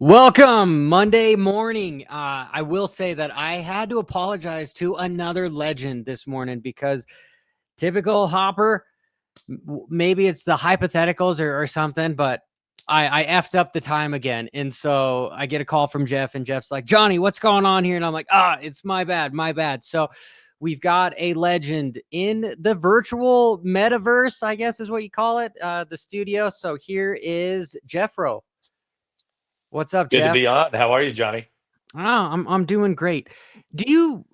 Welcome, Monday morning. I will say that I had to apologize to another legend this morning because typical Hopper, maybe it's the hypotheticals or something, but I effed up the time again. And so I get a call from Jeff, and Jeff's like, Johnny, what's going on here? And I'm like, it's my bad, my bad. So we've got a legend in the virtual metaverse, I guess is what you call it, the studio. So here is Jeffro. What's up, Good to Jeff? be on. How are you, Johnny? I'm doing great. Do you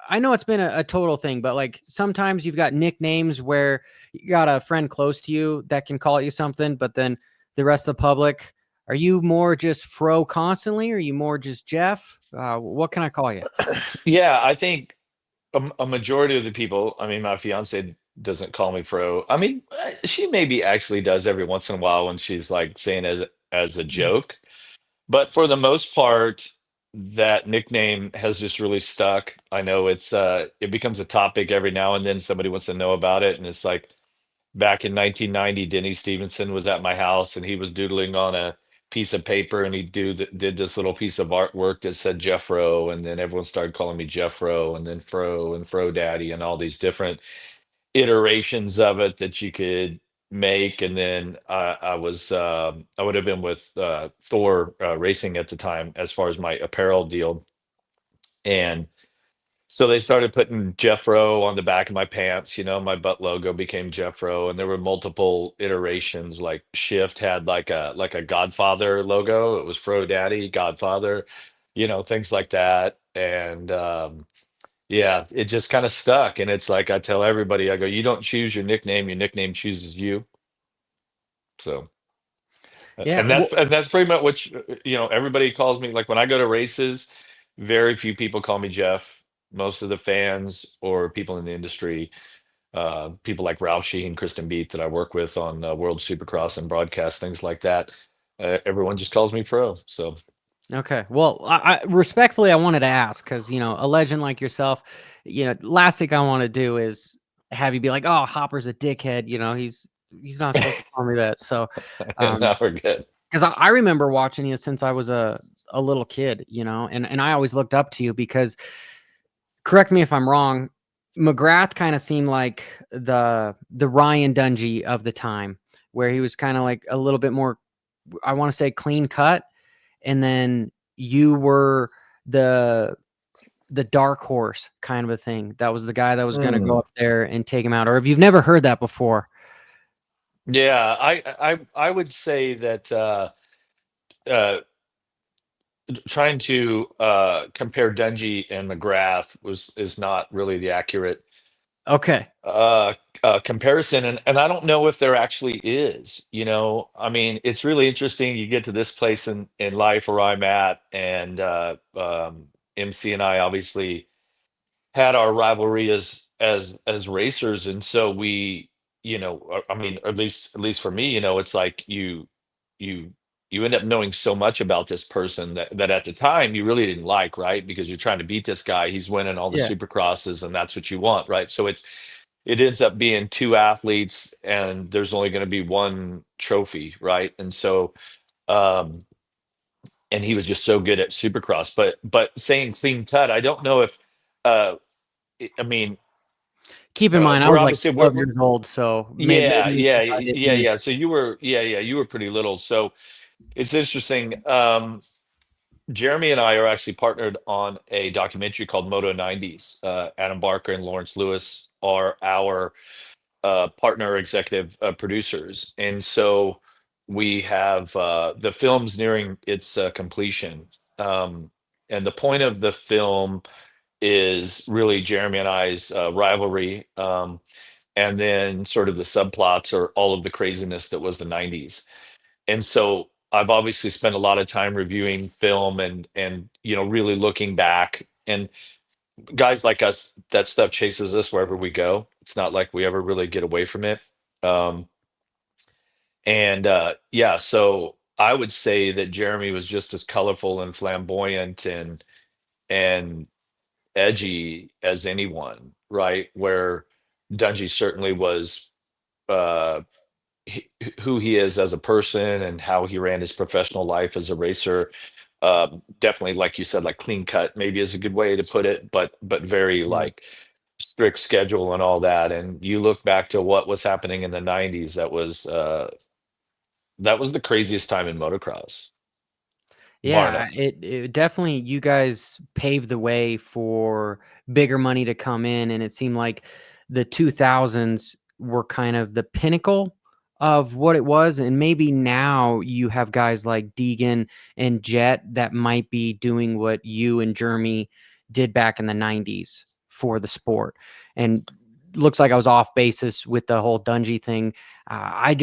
I know it's been a total thing, but like sometimes you've got nicknames where you got a friend close to you that can call you something, but then the rest of the public, are you more just Fro constantly? Or are you more just Jeff? What can I call you? Yeah, I think a majority of the people, I mean, my fiance doesn't call me Fro. I mean, she maybe actually does every once in a while when she's like saying as a joke. But for the most part, that nickname has just really stuck. I know it becomes a topic every now and then. Somebody wants to know about it, and it's like back in 1990, Denny Stevenson was at my house and he was doodling on a piece of paper and did this little piece of artwork that said Jeffro, and then everyone started calling me Jeffro, and then Fro and Fro Daddy and all these different iterations of it that you could make. And then I would have been with Thor Racing at the time as far as my apparel deal, and so they started putting Jeffro on the back of my pants. My butt logo became Jeffro, and there were multiple iterations. Like Shift had like a Godfather logo. It was Fro Daddy, Godfather, things like that. And yeah, it just kind of stuck. And it's like I tell everybody, I go, you don't choose your nickname chooses you. So Yeah. and that's pretty much everybody calls me, like when I go to races, very few people call me Jeff. Most of the fans or people in the industry, people like Ralph Sheehan, Kristen Beat that I work with on World Supercross and broadcast things like that, everyone just calls me Fro. So Okay. Well, I respectfully, I wanted to ask because, a legend like yourself, last thing I want to do is have you be like, oh, Hopper's a dickhead. He's not supposed to call me that. So, now we're good. because I remember watching you since I was a little kid, and I always looked up to you because, correct me if I'm wrong, McGrath kind of seemed like the Ryan Dungey of the time, where he was kind of like a little bit more, I want to say, clean cut, and then you were the dark horse kind of a thing. That was the guy that was going to go Mm. up there and take him out. Or if you've never heard that before. Yeah, I would say that uh, trying to compare Dungy and McGrath is not really the accurate Okay. uh, comparison, and I don't know if there actually is. I mean, it's really interesting. You get to this place in life where I'm at, and MC and I obviously had our rivalry as racers, and so I mean, at least for me, it's like you you end up knowing so much about this person that at the time you really didn't like, right? Because you're trying to beat this guy, he's winning all the Yeah. supercrosses, and that's what you want, right? So it ends up being two athletes, and there's only going to be one trophy, right? And so um and he was just so good at supercross. But saying clean cut, I don't know if uh I mean, Keep in mind, I we're was like obviously 12 years old, so yeah, maybe yeah, I yeah, didn't. yeah. So you were pretty little. So it's interesting. Jeremy and I are actually partnered on a documentary called Moto 90s. Adam Barker and Lawrence Lewis are our partner executive producers. And so we have the film's nearing its completion. Um, and the point of the film is really Jeremy and I's rivalry. And then sort of the subplots or all of the craziness that was the 90s. And so I've obviously spent a lot of time reviewing film and really looking back. And guys like us, that stuff chases us wherever we go. It's not like we ever really get away from it. Um, and yeah, so I would say that Jeremy was just as colorful and flamboyant and edgy as anyone, right? Where Dungy certainly was. who he is as a person and how he ran his professional life as a racer. Definitely, like you said, like clean cut maybe is a good way to put it, but very Yeah. like strict schedule and all that. And you look back to what was happening in the 90s, that was the craziest time in motocross, bar Yeah, none. it definitely, you guys paved the way for bigger money to come in, and it seemed like the 2000s were kind of the pinnacle of what it was, and maybe now you have guys like Degan and Jett that might be doing what you and Jeremy did back in the 90s for the sport. And looks like I was off basis with the whole Dungy thing. I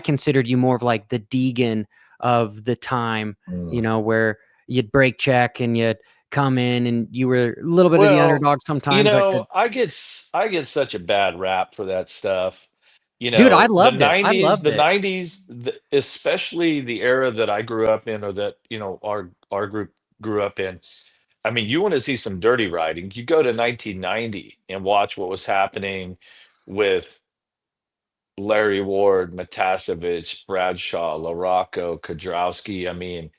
considered you more of like the Degan of the time, Mm. where you'd break check and you'd come in and you were a little bit of the Well, underdog sometimes. Like the I get such a bad rap for that stuff. dude, I The loved it. I 90s, loved the it. 90s, especially the era that I grew up in, or that, our group grew up in. I mean, you want to see some dirty riding, you go to 1990 and watch what was happening with Larry Ward, Matasevich, Bradshaw, LaRocco, Kudrowski. I mean,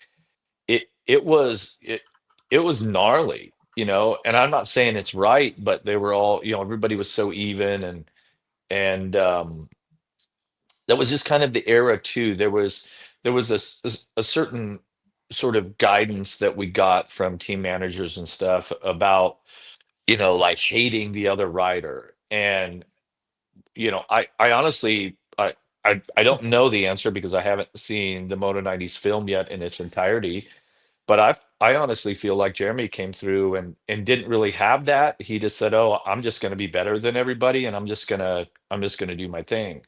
it was gnarly, and I'm not saying it's right, but they were all, everybody was so even, and that was just kind of the era too. There was a certain sort of guidance that we got from team managers and stuff about, like hating the other rider. And I honestly, I don't know the answer because I haven't seen the Moto 90s film yet in its entirety. But I honestly feel like Jeremy came through and didn't really have that. He just said, "Oh, I'm just going to be better than everybody, and I'm just gonna do my thing."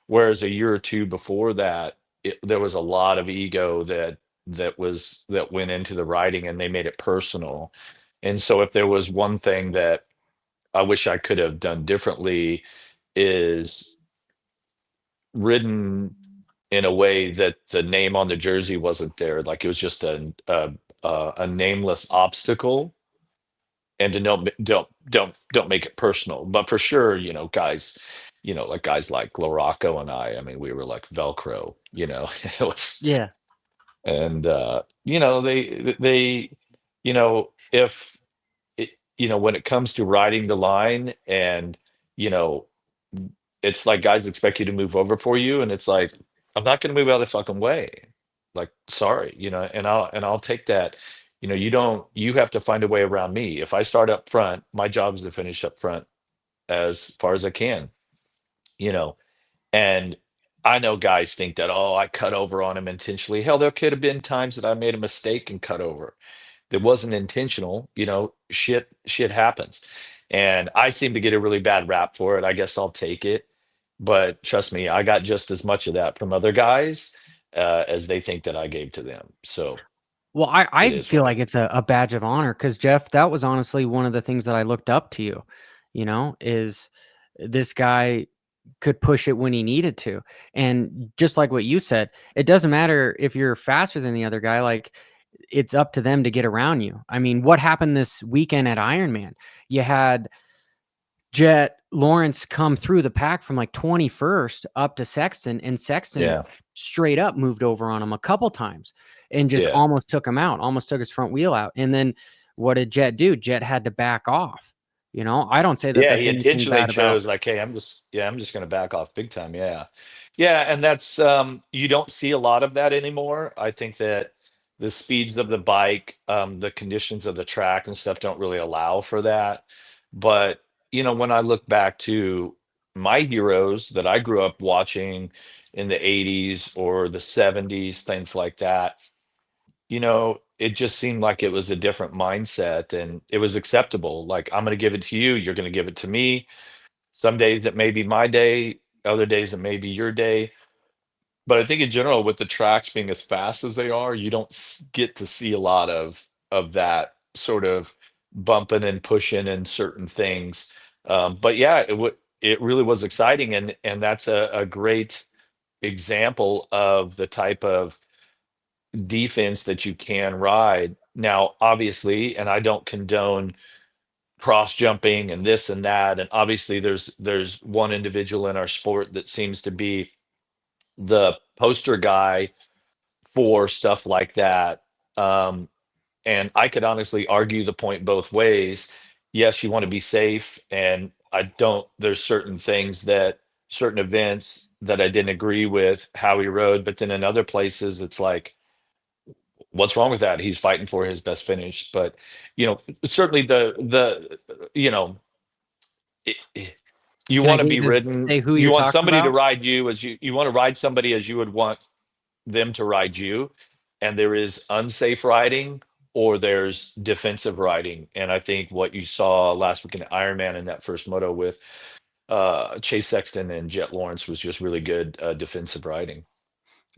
Whereas a year or two before that, there was a lot of ego that went into the writing, and they made it personal. And so, if there was one thing that I wish I could have done differently, is ridden in a way that the name on the jersey wasn't there. Like it was just a nameless obstacle, and to don't make it personal. But for sure, guys, like guys like Loracco and I mean, we were like Velcro, it was. Yeah. And they if when it comes to riding the line, and you know it's like guys expect you to move over for you, and it's like, I'm not going to move out of the fucking way. Like, sorry, and I'll take that. You have to find a way around me. If I start up front, my job is to finish up front as far as I can. you know and I know guys think that, oh, I cut over on him intentionally. Hell, there could have been times that I made a mistake and cut over. That wasn't intentional. Shit happens. And I seem to get a really bad rap for it. I guess I'll take it. But trust me, I got just as much of that from other guys as they think that I gave to them. So Well, I, it I is feel what it like is. it's a badge of honor because Jeff, that was honestly one of the things that I looked up to you, is this guy could push it when he needed to. And just like what you said, it doesn't matter if you're faster than the other guy, like it's up to them to get around you. I mean, what happened this weekend at Ironman? You had Jett Lawrence come through the pack from like 21st up to Sexton, and Sexton Yeah. straight up moved over on him a couple times and just Yeah. almost took him out, almost took his front wheel out. And then what did Jett do? Jett had to back off. I don't say that Yeah, that's he anything intentionally bad about. chose like, hey, I'm just going to back off big time. Yeah. Yeah, and that's you don't see a lot of that anymore. I think that the speeds of the bike, the conditions of the track and stuff don't really allow for that. But, when I look back to my heroes that I grew up watching in the 80s or the 70s, things like that, it just seemed like it was a different mindset, and it was acceptable. Like, I'm going to give it to you, you're going to give it to me. Some days that may be my day, other days it may be your day. But I think in general, with the tracks being as fast as they are, you don't get to see a lot of that sort of bumping and pushing and certain things. But yeah, it really was exciting, and that's a great example of the type of defense that you can ride. Now, obviously, and I don't condone cross jumping and this and that. And obviously, there's one individual in our sport that seems to be the poster guy for stuff like that. Um, and I could honestly argue the point both ways. Yes, you want to be safe, and I don't. There's certain things that certain events that I didn't agree with how he rode, but then in other places, it's like, what's wrong with that? He's fighting for his best finish. But certainly you know, you Can I want to get be you to ridden. say who You you're want talking somebody to about? ride you as you want to ride somebody as you would want them to ride you, and there is unsafe riding or there's defensive riding. And I think what you saw last week in Ironman in that first moto with Chase Sexton and Jett Lawrence was just really good defensive riding.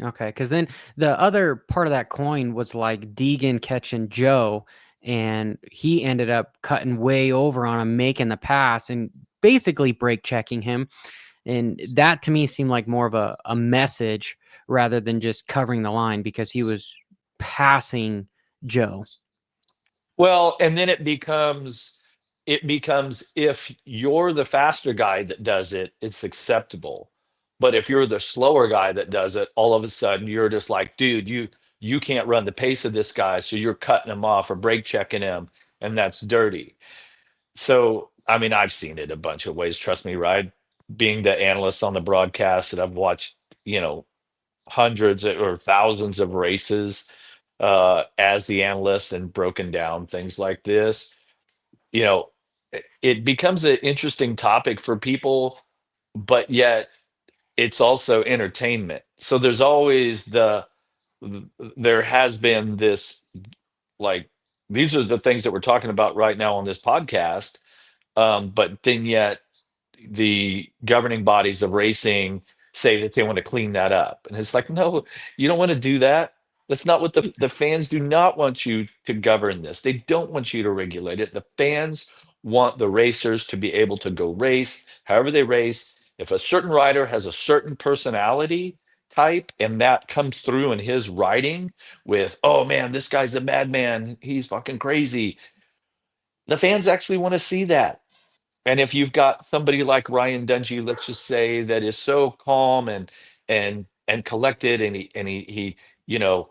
Okay, because then the other part of that coin was like Degan catching Joe, and he ended up cutting way over on him, making the pass and basically brake checking him. And that to me seemed like more of a message rather than just covering the line because he was passing Joe. Well, and then it becomes if you're the faster guy that does it, it's acceptable. But if you're the slower guy that does it, all of a sudden you're just like, dude, you can't run the pace of this guy, so you're cutting him off or brake checking him, and that's dirty. So, I mean, I've seen it a bunch of ways, trust me, right? Being the analyst on the broadcast, that I've watched, hundreds or thousands of races as the analyst and broken down things like this. You know, it becomes an interesting topic for people, but yet it's also entertainment. So there's always there has been this, like, these are the things that we're talking about right now on this podcast. But then yet the governing bodies of racing say that they want to clean that up. And it's like, no, you don't want to do that. That's not what the fans do not want you to govern this. They don't want you to regulate it. The fans want the racers to be able to go race however they race. If a certain rider has a certain personality type and that comes through in his riding with, oh man, this guy's a madman, he's fucking crazy. The fans actually want to see that. And if you've got somebody like Ryan Dungey, let's just say, that is so calm and collected, and he you know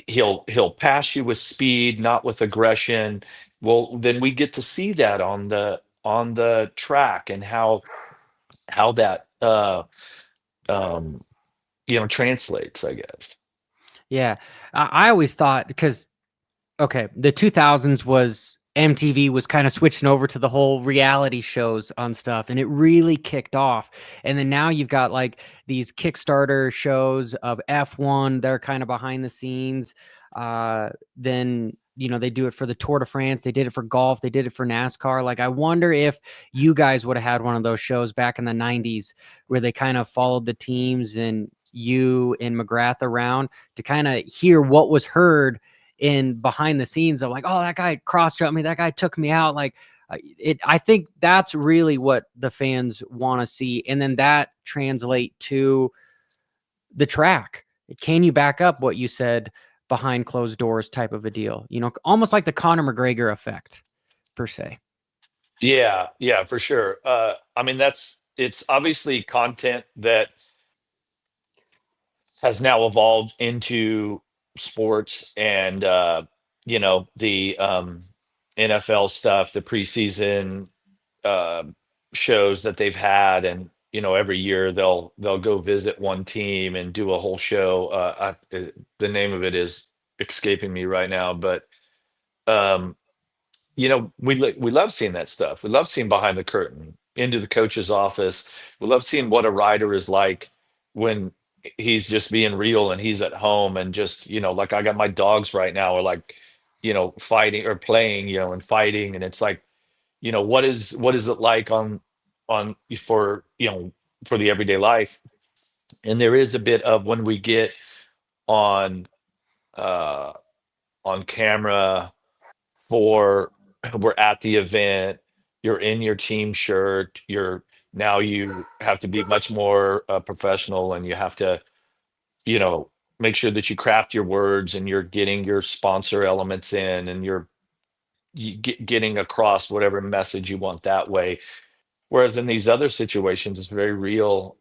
he'll pass you with speed, not with aggression. Well, then we get to see that on the track, and how that um translates, I guess. Yeah, I always thought because okay, the 2000s was MTV was kind of switching over to the whole reality shows on stuff, and it really kicked off. And then now you've got like these Kickstarter shows of F1. They're kind of behind the scenes. Then they do it for the Tour de France. They did it for golf. They did it for NASCAR. Like I wonder if you guys would have had one of those shows back in the 90s where they kind of followed the teams and you and McGrath around to kind of hear what was heard in behind the scenes of like, oh, that guy cross jumped me, that guy took me out. Like I think that's really what the fans want to see. And then that translate to the track. Can you back up what you said behind closed doors type of a deal? Almost like the Conor McGregor effect per se. Yeah, yeah, for sure. I mean, it's obviously content that has now evolved into sports, and the NFL stuff, the preseason uh, shows that they've had, and every year they'll go visit one team and do a whole show. The name of it is escaping me right now, but um, we love seeing that stuff. We love seeing behind the curtain into the coach's office. We love seeing what a rider is like when he's just being real and he's at home, and just, like, I got my dogs right now are like, fighting or playing, and fighting. And it's like, what is it like on for the everyday life. And there is a bit of, when we get on uh on camera, for we're at the event, you're in your team shirt, now you have to be much more professional, and you have to, you know make sure that you craft your words, and you're getting your sponsor elements in, and getting across whatever message you want that way. Whereas in these other situations, it's very real,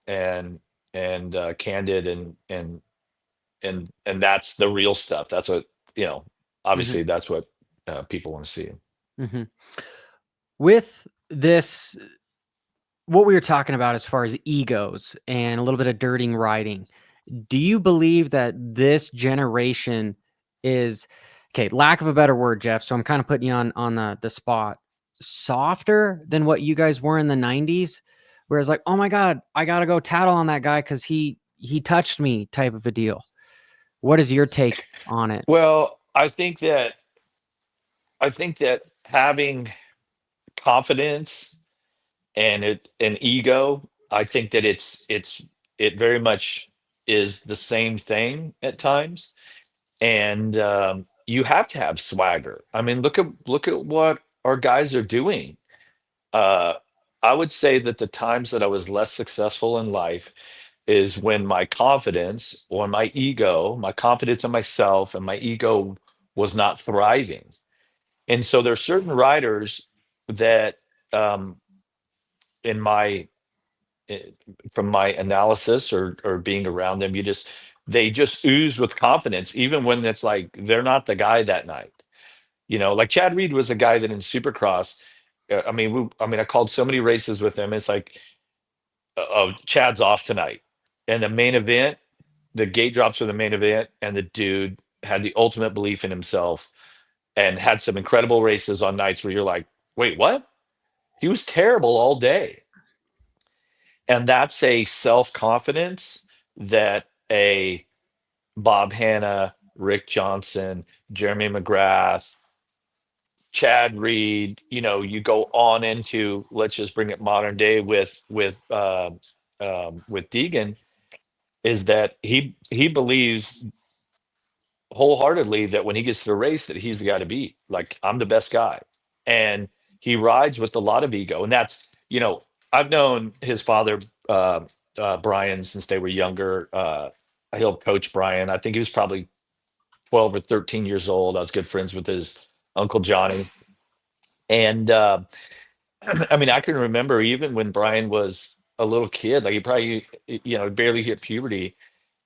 and candid, and that's the real stuff. That's what, you know, Hmm. obviously that's what people want to see. Hmm. With this, what we were talking about as far as egos and a little bit of dirting writing, do you believe that this generation is, okay, lack of a better word, Jeff, so I'm kind of putting you on the spot, softer than what you guys were in the 90s? Whereas like, oh my God, I gotta go tattle on that guy because he touched me type of a deal. What is your take on it? Well, I think that having confidence and ego, I think that it very much is the same thing at times. And you have to have swagger. I mean, look at what our guys are doing. Uh, I would say that the times that I was less successful in life is when my confidence or my confidence in myself and my ego was not thriving. And so there's certain riders that, um, in my eh, from my analysis or being around them, they just ooze with confidence, even when it's like they're not the guy that night. You know, like Chad Reed was a guy that in Supercross. I called so many races with him. It's like, oh, Chad's off tonight, and the main event, the gate drops for the main event, and the dude had the ultimate belief in himself and had some incredible races on nights where you're like, wait, what? He was terrible all day. And that's a self confidence that a Bob Hanna, Rick Johnson, Jeremy McGrath, Chad Reed, you go on into, let's just bring it modern day with Degan, is that he believes wholeheartedly that when he gets to the race that he's the guy to beat. Like, I'm the best guy. And he rides with a lot of ego. And that's, I've known his father, Brian, since they were younger. I helped coach Brian. I think he was probably 12 or 13 years old. I was good friends with his uncle Johnny. And I mean, I can remember even when Brian was a little kid, like he probably, barely hit puberty.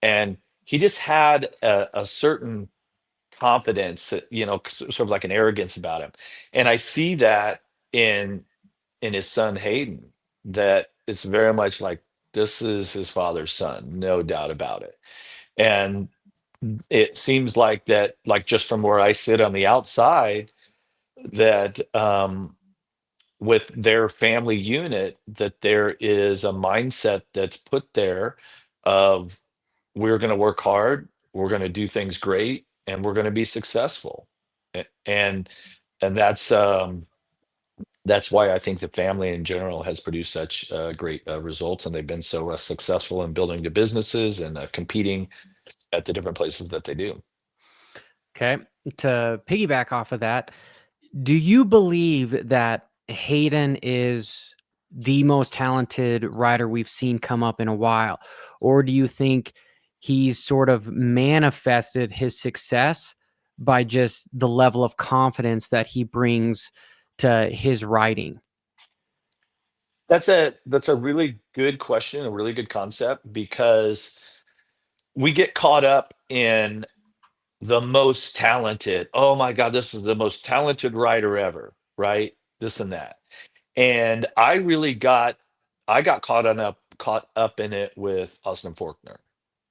And he just had a certain confidence, sort of like an arrogance about him. And I see that in his son Hayden, that it's very much like this is his father's son, no doubt about it. And it seems like that, like just from where I sit on the outside, that with their family unit, that there is a mindset that's put there of, we're going to work hard, we're going to do things great, and we're going to be successful. And that's why I think the family in general has produced such great results, and they've been so successful in building the businesses and competing at the different places that they do. Okay. To piggyback off of that, do you believe that Hayden is the most talented rider we've seen come up in a while? Or do you think he's sort of manifested his success by just the level of confidence that he brings to his riding? That's a really good question, a really good concept, because we get caught up in the most talented. Oh my God, this is the most talented rider ever, right? This and that. And I got caught up in it with Austin Forkner.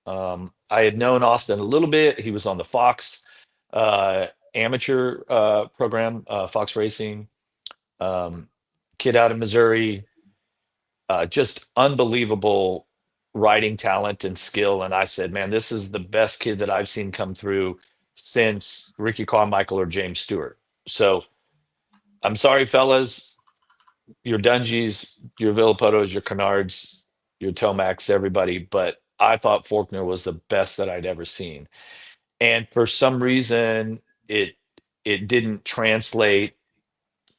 I had known Austin a little bit. He was on the Fox amateur program, Fox Racing. Um, Kid out of Missouri, just unbelievable riding talent and skill. And I said, man, this is the best kid that I've seen come through since Ricky Carmichael or James Stewart. So I'm sorry, fellas, your Dungies, your Villapotos, your Canards, your Tomacs, everybody, but I thought Faulkner was the best that I'd ever seen. And for some reason, it didn't translate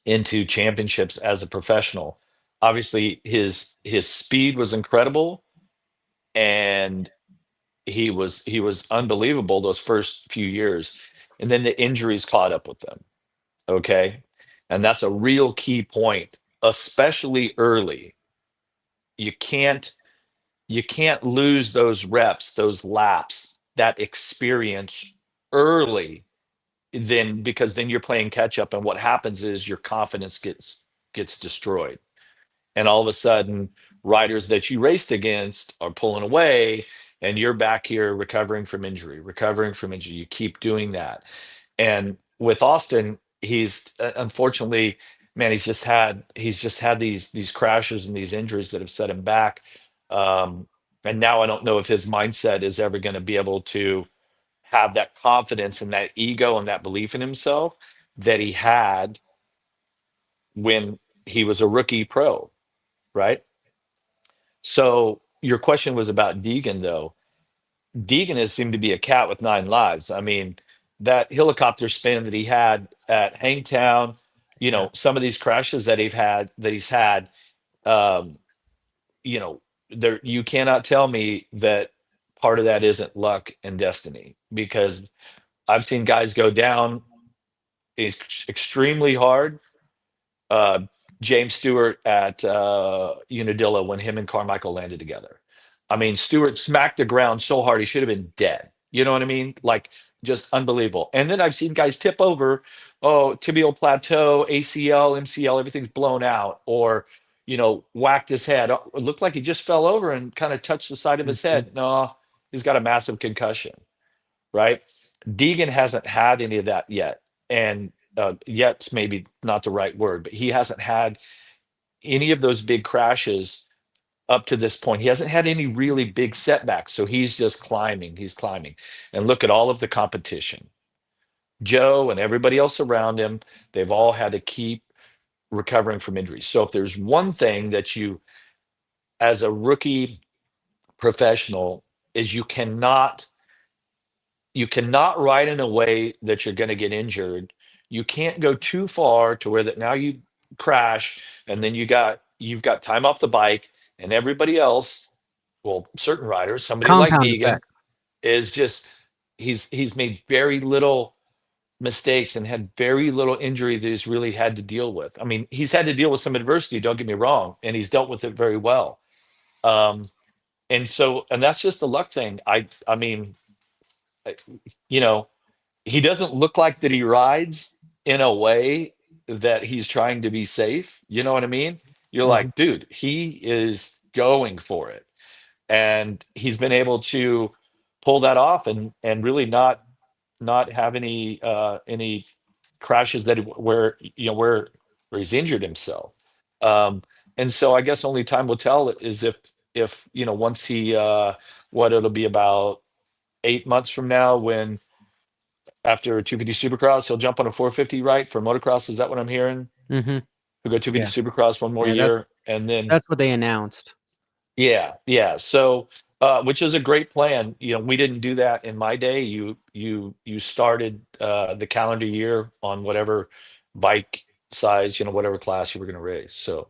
into championships as a professional. Obviously, his speed was incredible, and he was unbelievable those first few years, and then the injuries caught up with them. Okay, and that's a real key point, especially early. You can't. you can't lose those reps, those laps, that experience early, then because then you're playing catch up, and what happens is your confidence gets destroyed, and all of a sudden riders that you raced against are pulling away, and you're back here recovering from injury. You keep doing that. And with Austin, he's unfortunately, man, he's just had these crashes and these injuries that have set him back. And now I don't know if his mindset is ever going to be able to have that confidence and that ego and that belief in himself that he had when he was a rookie pro, right? So your question was about Degan, though. Deegan has seemed to be a cat with nine lives. I mean, that helicopter spin that he had at Hangtown, Yeah. some of these crashes that he's had, um, there you cannot tell me that part of that isn't luck and destiny, because I've seen guys go down extremely hard. uh, James Stewart at Unadilla when him and Carmichael landed together. I mean, Stewart smacked the ground so hard he should have been dead. You know what I mean? Like, just unbelievable. And then I've seen guys tip over, oh, tibial plateau, ACL, MCL, everything's blown out, or whacked his head. Oh, it looked like he just fell over and kind of touched the side of his Mhm. head. No, he's got a massive concussion, right? Deegan hasn't had any of that yet, and yet's maybe not the right word, but he hasn't had any of those big crashes up to this point. He hasn't had any really big setbacks, so he's just climbing. He's climbing, and look at all of the competition. Joe and everybody else around him, they've all had to keep recovering from injuries. So if there's one thing that you, as a rookie professional, is you cannot ride in a way that you're going to get injured. You can't go too far to where that now you crash, and then you've got time off the bike, and everybody else, well, certain riders, somebody like Compound Deegan effect. is just he's made very little mistakes and had very little injury that he's really had to deal with. I mean, he's had to deal with some adversity, don't get me wrong, and he's dealt with it very well. Um, and that's just the luck thing. I mean, I- you know, he doesn't look like that he rides in a way that he's trying to be safe. You know what I mean? You're Mhm. like, dude, he is going for it. And he's been able to pull that off, and really not have any crashes where he's injured himself. Um, and so I guess only time will tell is if once he what it'll be about 8 months from now, when after 250 Supercross, he'll jump on a 450, right? For motocross, is that what I'm hearing? Mhm. He'll go 250 Yeah. Supercross one more Yeah, that's year, and then that's what they announced. yeah, yeah. So, which is a great plan. We didn't do that in my day. You started the calendar year on whatever bike size, whatever class you were going to race. So,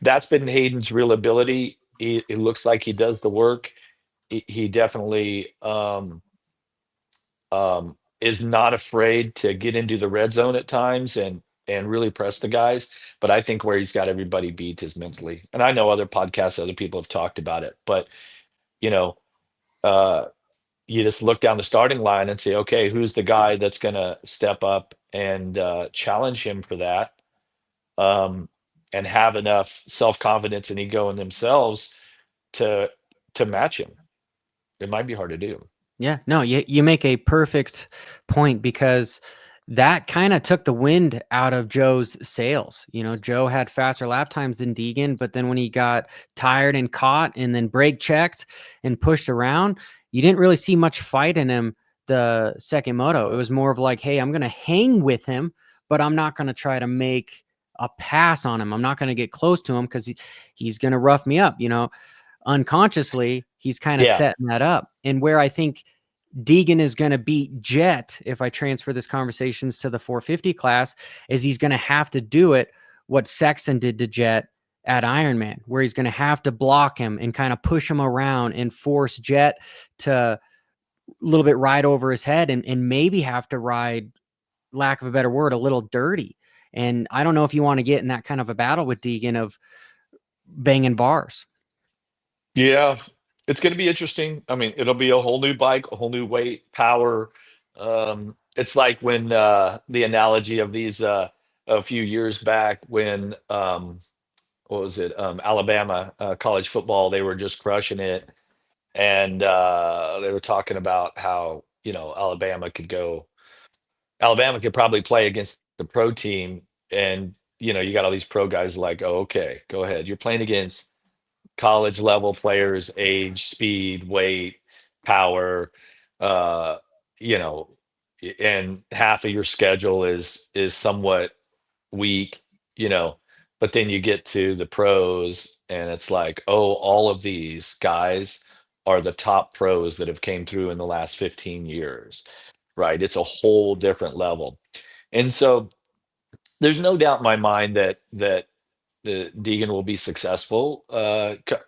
that's been Hayden's real ability. It looks like he does the work. He definitely is not afraid to get into the red zone at times, and really press the guys. But I think where he's got everybody beat is mentally. And I know other podcasts, other people have talked about it, but you know, uh, you just look down the starting line and say, okay, who's the guy that's going to step up and challenge him for that, um, and have enough self confidence and ego in themselves to match him. It might be hard to do. Yeah, no, you make a perfect point, because that kind of took the wind out of Joe's sails. Joe had faster lap times than Deegan, but then when he got tired and caught and then brake checked and pushed around, you didn't really see much fight in him the second moto. It was more of like, hey, I'm going to hang with him, but I'm not going to try to make a pass on him. I'm not going to get close to him because he's going to rough me up. Unconsciously, he's kind of Yeah. setting that up. And where I think Degan is going to beat Jett, if I transfer this conversations to the 450 class, is he's going to have to do it what Sexton did to Jett at Ironman, where he's going to have to block him and kind of push him around and force Jett to a little bit ride over his head, and maybe have to ride, lack of a better word, a little dirty. And I don't know if you want to get in that kind of a battle with Degan of banging bars. Yeah, it's going to be interesting. I mean, it'll be a whole new bike, a whole new weight, power. It's like when the analogy of these a few years back when what was it? Alabama college football, they were just crushing it, and they were talking about how Alabama could probably play against the pro team, and you got all these pro guys like, oh, okay, go ahead. You're playing against college level players, age, speed, weight, power, uh, you know, and half of your schedule is somewhat weak, you know, but then you get to the pros and it's like, oh, all of these guys are the top pros that have came through in the last 15 years, right? It's a whole different level. And so there's no doubt in my mind that the Deegan will be successful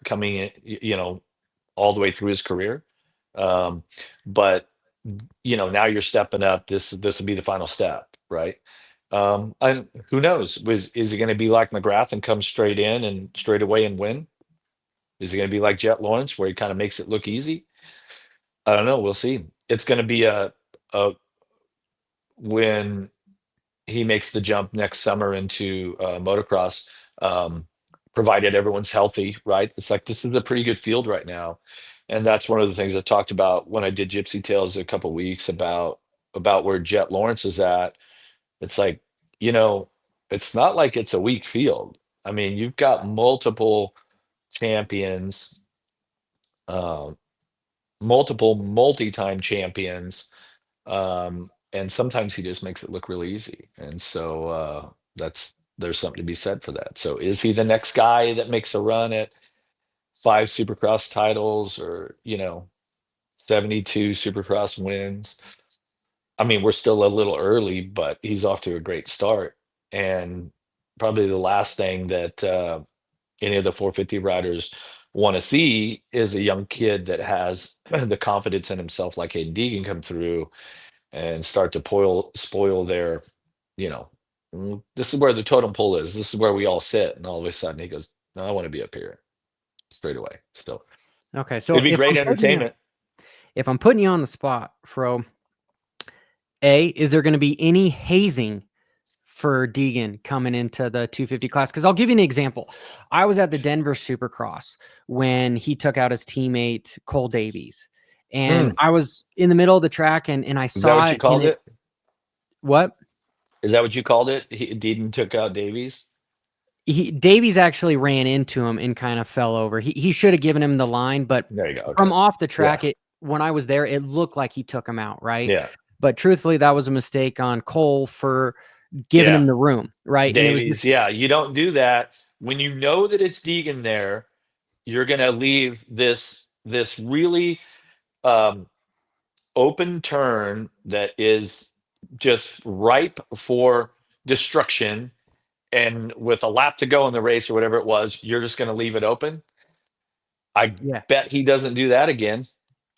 coming in, all the way through his career. Um, but now you're stepping up. This will be the final step, right? And who knows? Is he going to be like McGrath and come straight in and straight away and win? Is he going to be like Jett Lawrence where he kind of makes it look easy? I don't know. We'll see. It's going to be a when he makes the jump next summer into motocross, um, provided everyone's healthy, right? It's like this is a pretty good field right now, and that's one of the things I talked about when I did Gypsy Tales a couple weeks about where Jett Lawrence is at. It's like you know, it's not like it's a weak field. I mean, you've got multiple champions, uh, multiple multi-time champions, and sometimes he just makes it look really easy. And so that's there's something to be said for that. So is he the next guy that makes a run at 5 Supercross titles or 72 Supercross wins? I mean, we're still a little early, but he's off to a great start. And probably the last thing that any of the 450 riders want to see is a young kid that has the confidence in himself, like Hayden Deegan, come through and start to spoil their, you know, this is where the totem pole is. This is where we all sit. And all of a sudden he goes, no, I want to be up here straight away. So Okay, so it'd be great entertainment. if I'm putting you on the spot, Fro, is there going to be any hazing for Deegan coming into the 250 class? Because I'll give you an example. I was at the Denver Supercross when he took out his teammate Cole Davies, and Mm. I was in the middle of the track, and I Is that saw what you it in called it. it? What? Is that what you called it? Deedon took out Davies. Davies actually ran into him and kind of fell over. He should have given him the line, but There you go. from Okay. off the Yeah. track, when I was there, it looked like he took him out, right? Yeah. But truthfully, that was a mistake on Cole for giving Yeah. him the room, right? And it was Davies. just Yeah. You don't do that when you know that it's Deegan there. You're gonna leave this really um, open turn that is just ripe for destruction. And with a lap to go in the race or whatever it was, you're just going to leave it open. I yeah, bet he doesn't do that again.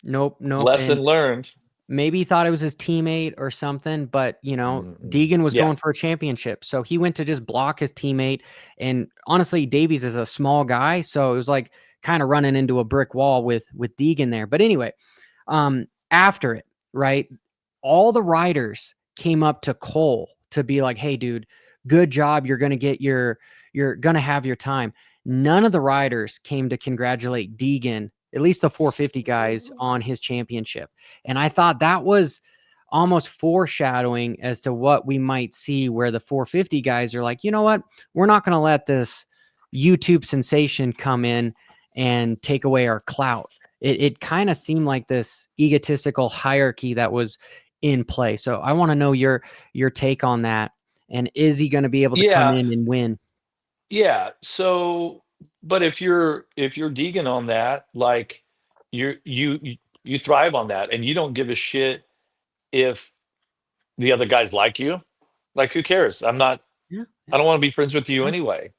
nope, nope. Lesson And learned. maybe he thought it was his teammate or something, but Mm-mm. Deegan was Yeah. going for a championship. So he went to just block his teammate. And honestly, Davies is a small guy. So it was like kind of running into a brick wall with Deegan there. But anyway, after it, right, all the riders came up to Cole to be like, hey, dude, good job. You're gonna get you're gonna have your time. None of the riders came to congratulate Deegan, at least the 450 guys, on his championship. And I thought that was almost foreshadowing as to what we might see, where the 450 guys are like, you know what? We're not going to let this YouTube sensation come in and take away our clout. It kind of seemed like this egotistical hierarchy that was in play. So I want to know your take on that. And is he going to be able to come Yeah. in and win? Yeah. So, but if you're Deegan on that, like you thrive on that, and you don't give a shit if the other guys like you. Like, who cares? Yeah. I don't want to be friends with you Yeah. anyway.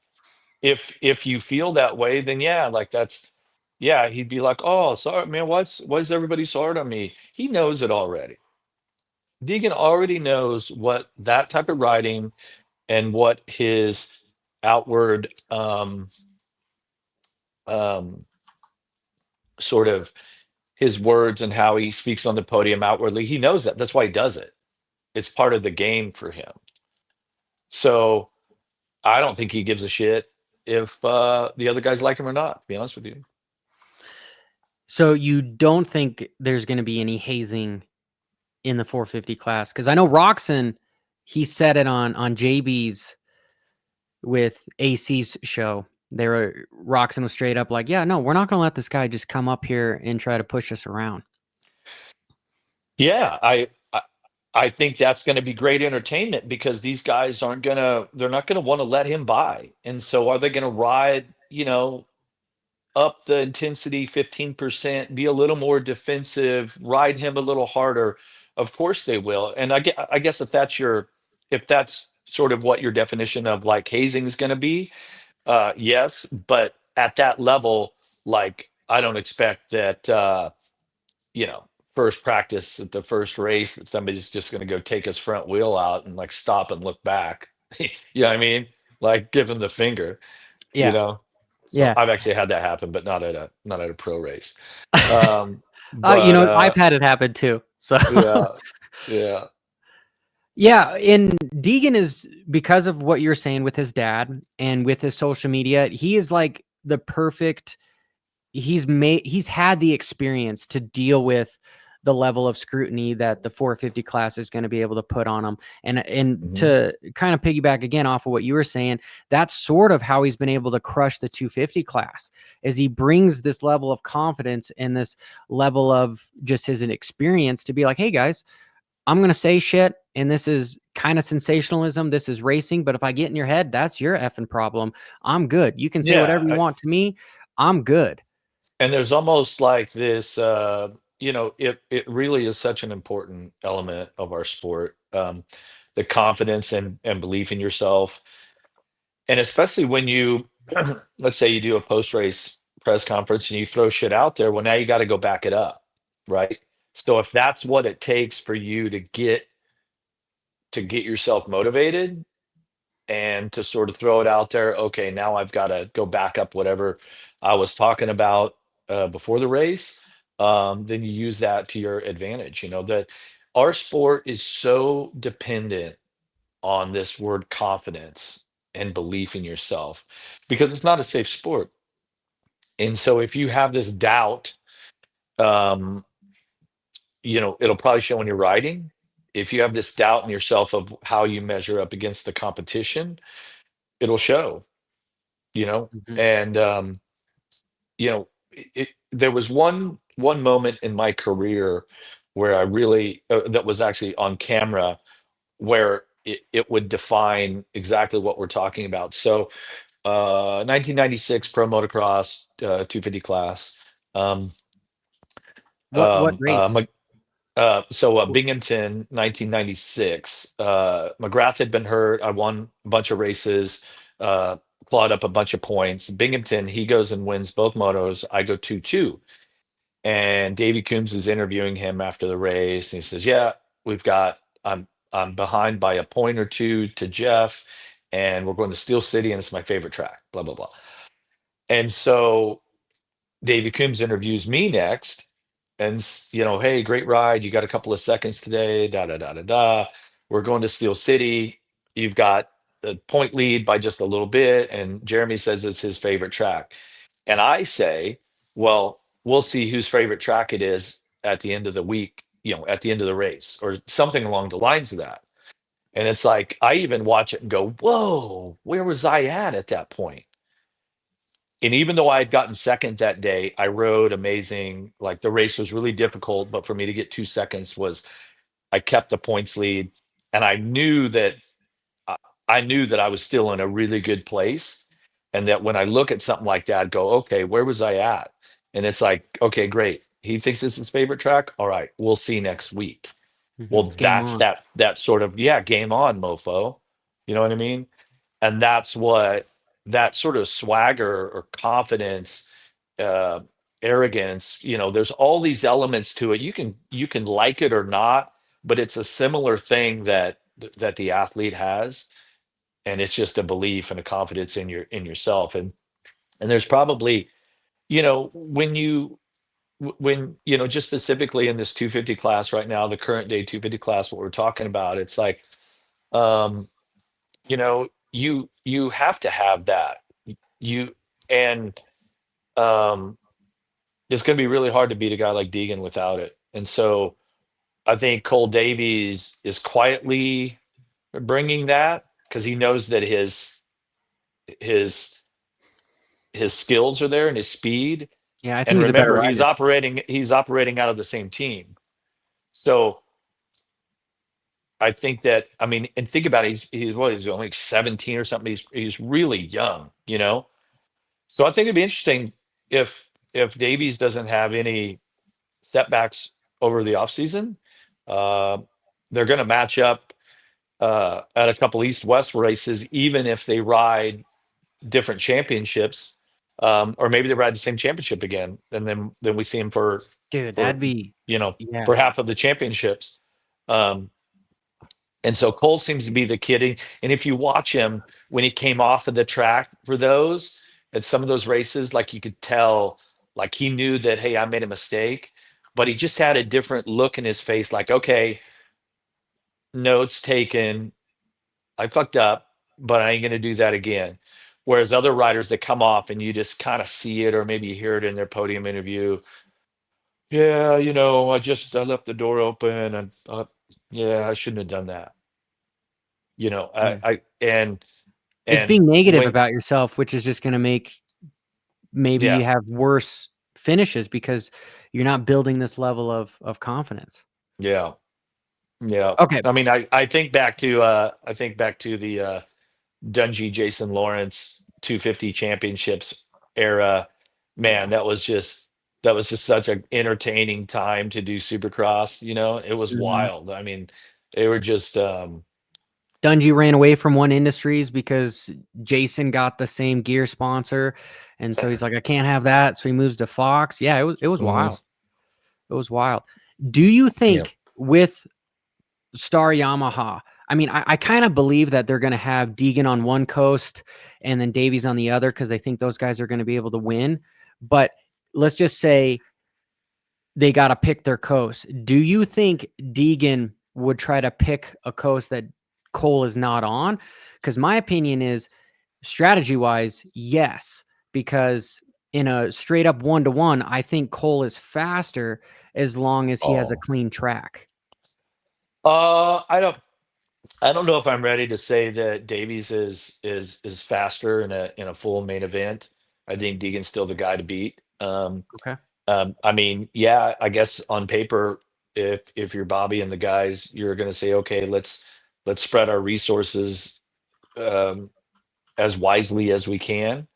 If you feel that way, then yeah, like that's yeah, he'd be like, "Oh, sorry, man, why's everybody so hard on me?" He knows it already. Deegan already knows what that type of writing and what his outward um sort of his words and how he speaks on the podium outwardly. He knows that. That's why he does it. It's part of the game for him. So I don't think he gives a shit if the other guys like him or not, to be honest with you. So you don't think there's going to be any hazing in the 450 class? Because I know Roxon, he said it on JB's with AC's show. Roxon was straight up like, yeah, no, we're not going to let this guy just come up here and try to push us around. Yeah, I think that's going to be great entertainment because these guys they're not going to want to let him by. And so are they going to ride, up the intensity 15%, be a little more defensive, ride him a little harder? Of course they will. And I guess if that's sort of what your definition of like hazing is going to be, yes, but at that level, like I don't expect that you know, first practice at the first race that somebody's just going to go take his front wheel out and like stop and look back. You know what I mean? Like give him the finger, you Yeah. know? So Yeah. I've actually had that happen, but not at a pro race. Um, but I've had it happen too. So yeah, yeah. yeah, and Degan is, because of what you're saying with his dad and with his social media, he is like the perfect, he's had the experience to deal with the level of scrutiny that the 450 class is going to be able to put on him. And Mhm. to kind of piggyback again off of what you were saying, that's sort of how he's been able to crush the 250 class, is he brings this level of confidence and this level of just his experience to be like, hey guys, I'm going to say shit, and this is kind of sensationalism. This is racing, but if I get in your head, that's your effing problem. I'm good. You can say whatever Yeah, you want to me. I'm good. and there's almost like this it really is such an important element of our sport. The confidence and belief in yourself. And especially when you, let's say you do a post race press conference and you throw shit out there, well, now you got to go back it up, right? So if that's what it takes for you to get yourself motivated and to sort of throw it out there, okay, now I've got to go back up whatever I was talking about before the race. Then you use that to your advantage. You know that our sport is so dependent on this word confidence and belief in yourself because it's not a safe sport. And so if you have this doubt, um, it'll probably show when you're riding. If you have this doubt in yourself of how you measure up against the competition, it'll show, you know, Mhm. and there was one moment in my career where I really that was actually on camera where it would define exactly what we're talking about. So 1996 Pro Motocross 250 class. Um, What race? Binghamton 1996. McGrath had been hurt. I won a bunch of races, uh, clawed up a bunch of points. Binghamton, he goes and wins both motos. I go 2-2. And Davey Coombs is interviewing him after the race. And he says, yeah, we've got, I'm behind by a point or two to Jeff, and we're going to Steel City, and it's my favorite track, blah, blah, blah. And so Davey Coombs interviews me next, and hey, great ride. You got a couple of seconds today. Da da da da da. We're going to Steel City. You've got the point lead by just a little bit, and Jeremy says it's his favorite track. And I say, well, we'll see whose favorite track it is at the end of the week. At the end of the race, or something along the lines of that. And it's like I even watch it and go, whoa, where was I at that point? And even though I had gotten second that day, I rode amazing. Like the race was really difficult, but for me to get 2 seconds was I kept the points lead, and I I knew that I was still in a really good place, and that when I look at something like that, I'd go, okay, where was I at? And it's like, okay, great. He thinks it's his favorite track. All right, we'll see next week. Mhm. Well, Game that's on. that sort of, yeah, game on, mofo. You know what I mean? And that's what that sort of swagger or confidence, uh arrogance, there's all these elements to it. You can like it or not, but it's a similar thing that the athlete has, and it's just a belief and a confidence in yourself. And there's probably, when you when, just specifically in this 250 class right now, the current day 250 class, what we're talking about, it's like, um, you have to have that. You and it's going to be really hard to beat a guy like Degan without it. And so I think Cole Davies is quietly bringing that because he knows that his his skills are there and his speed. Yeah, I And think he's a better remember, he's rider. operating out of the same team. So I think that, I mean, and think about it, he's only 17 or something. He's really young. So I think it'd be interesting if Davies doesn't have any setbacks over the offseason. Uh, they're going to match up at a couple East-West races, even if they ride different championships, or maybe they ride the same championship again, and then we see him Dude, for that'd be yeah. for half of the championships. Um, and so Cole seems to be the kid. And if you watch him when he came off of the track for those at some of those races, like you could tell, like he knew that, hey, I made a mistake, but he just had a different look in his face, like, okay, notes taken, I fucked up, but I ain't gonna do that again. Whereas other riders that come off and you just kind of see it, or maybe you hear it in their podium interview. Yeah, I left the door open, and yeah, I shouldn't have done that. Mm. I It's and being negative when about yourself, which is just going to make maybe you yeah, have worse finishes because you're not building this level of confidence. yeah, yeah. Okay. I mean, I think back to the Dungey Jason Lawrence 250 championships era. Man, Yeah. that was just such an entertaining time to do Supercross. It was Mhm. wild. I mean, they were just Dungy ran away from One Industries because Jason got the same gear sponsor, and so he's like, I can't have that. So he moves to Fox. Yeah, it was mhm, wild. It was wild. Do you yeah. think with Star Yamaha, I mean, I kind of believe that they're going to have Degan on one coast and then Davies on the other because they think those guys are going to be able to win. But let's just say they got to pick their coast. Do you think Degan would try to pick a coast that Cole is not on? Because my opinion is strategy wise, yes, because in a straight up 1-to-1, I think Cole is faster as long as he has a Oh. clean track. I don't know if I'm ready to say that Davies is faster in a full main event. I think Deegan's still the guy to beat. Okay. I mean, yeah, I guess on paper, if you're Bobby and the guys, you're going to say, okay, let's spread our resources um, as wisely as we can,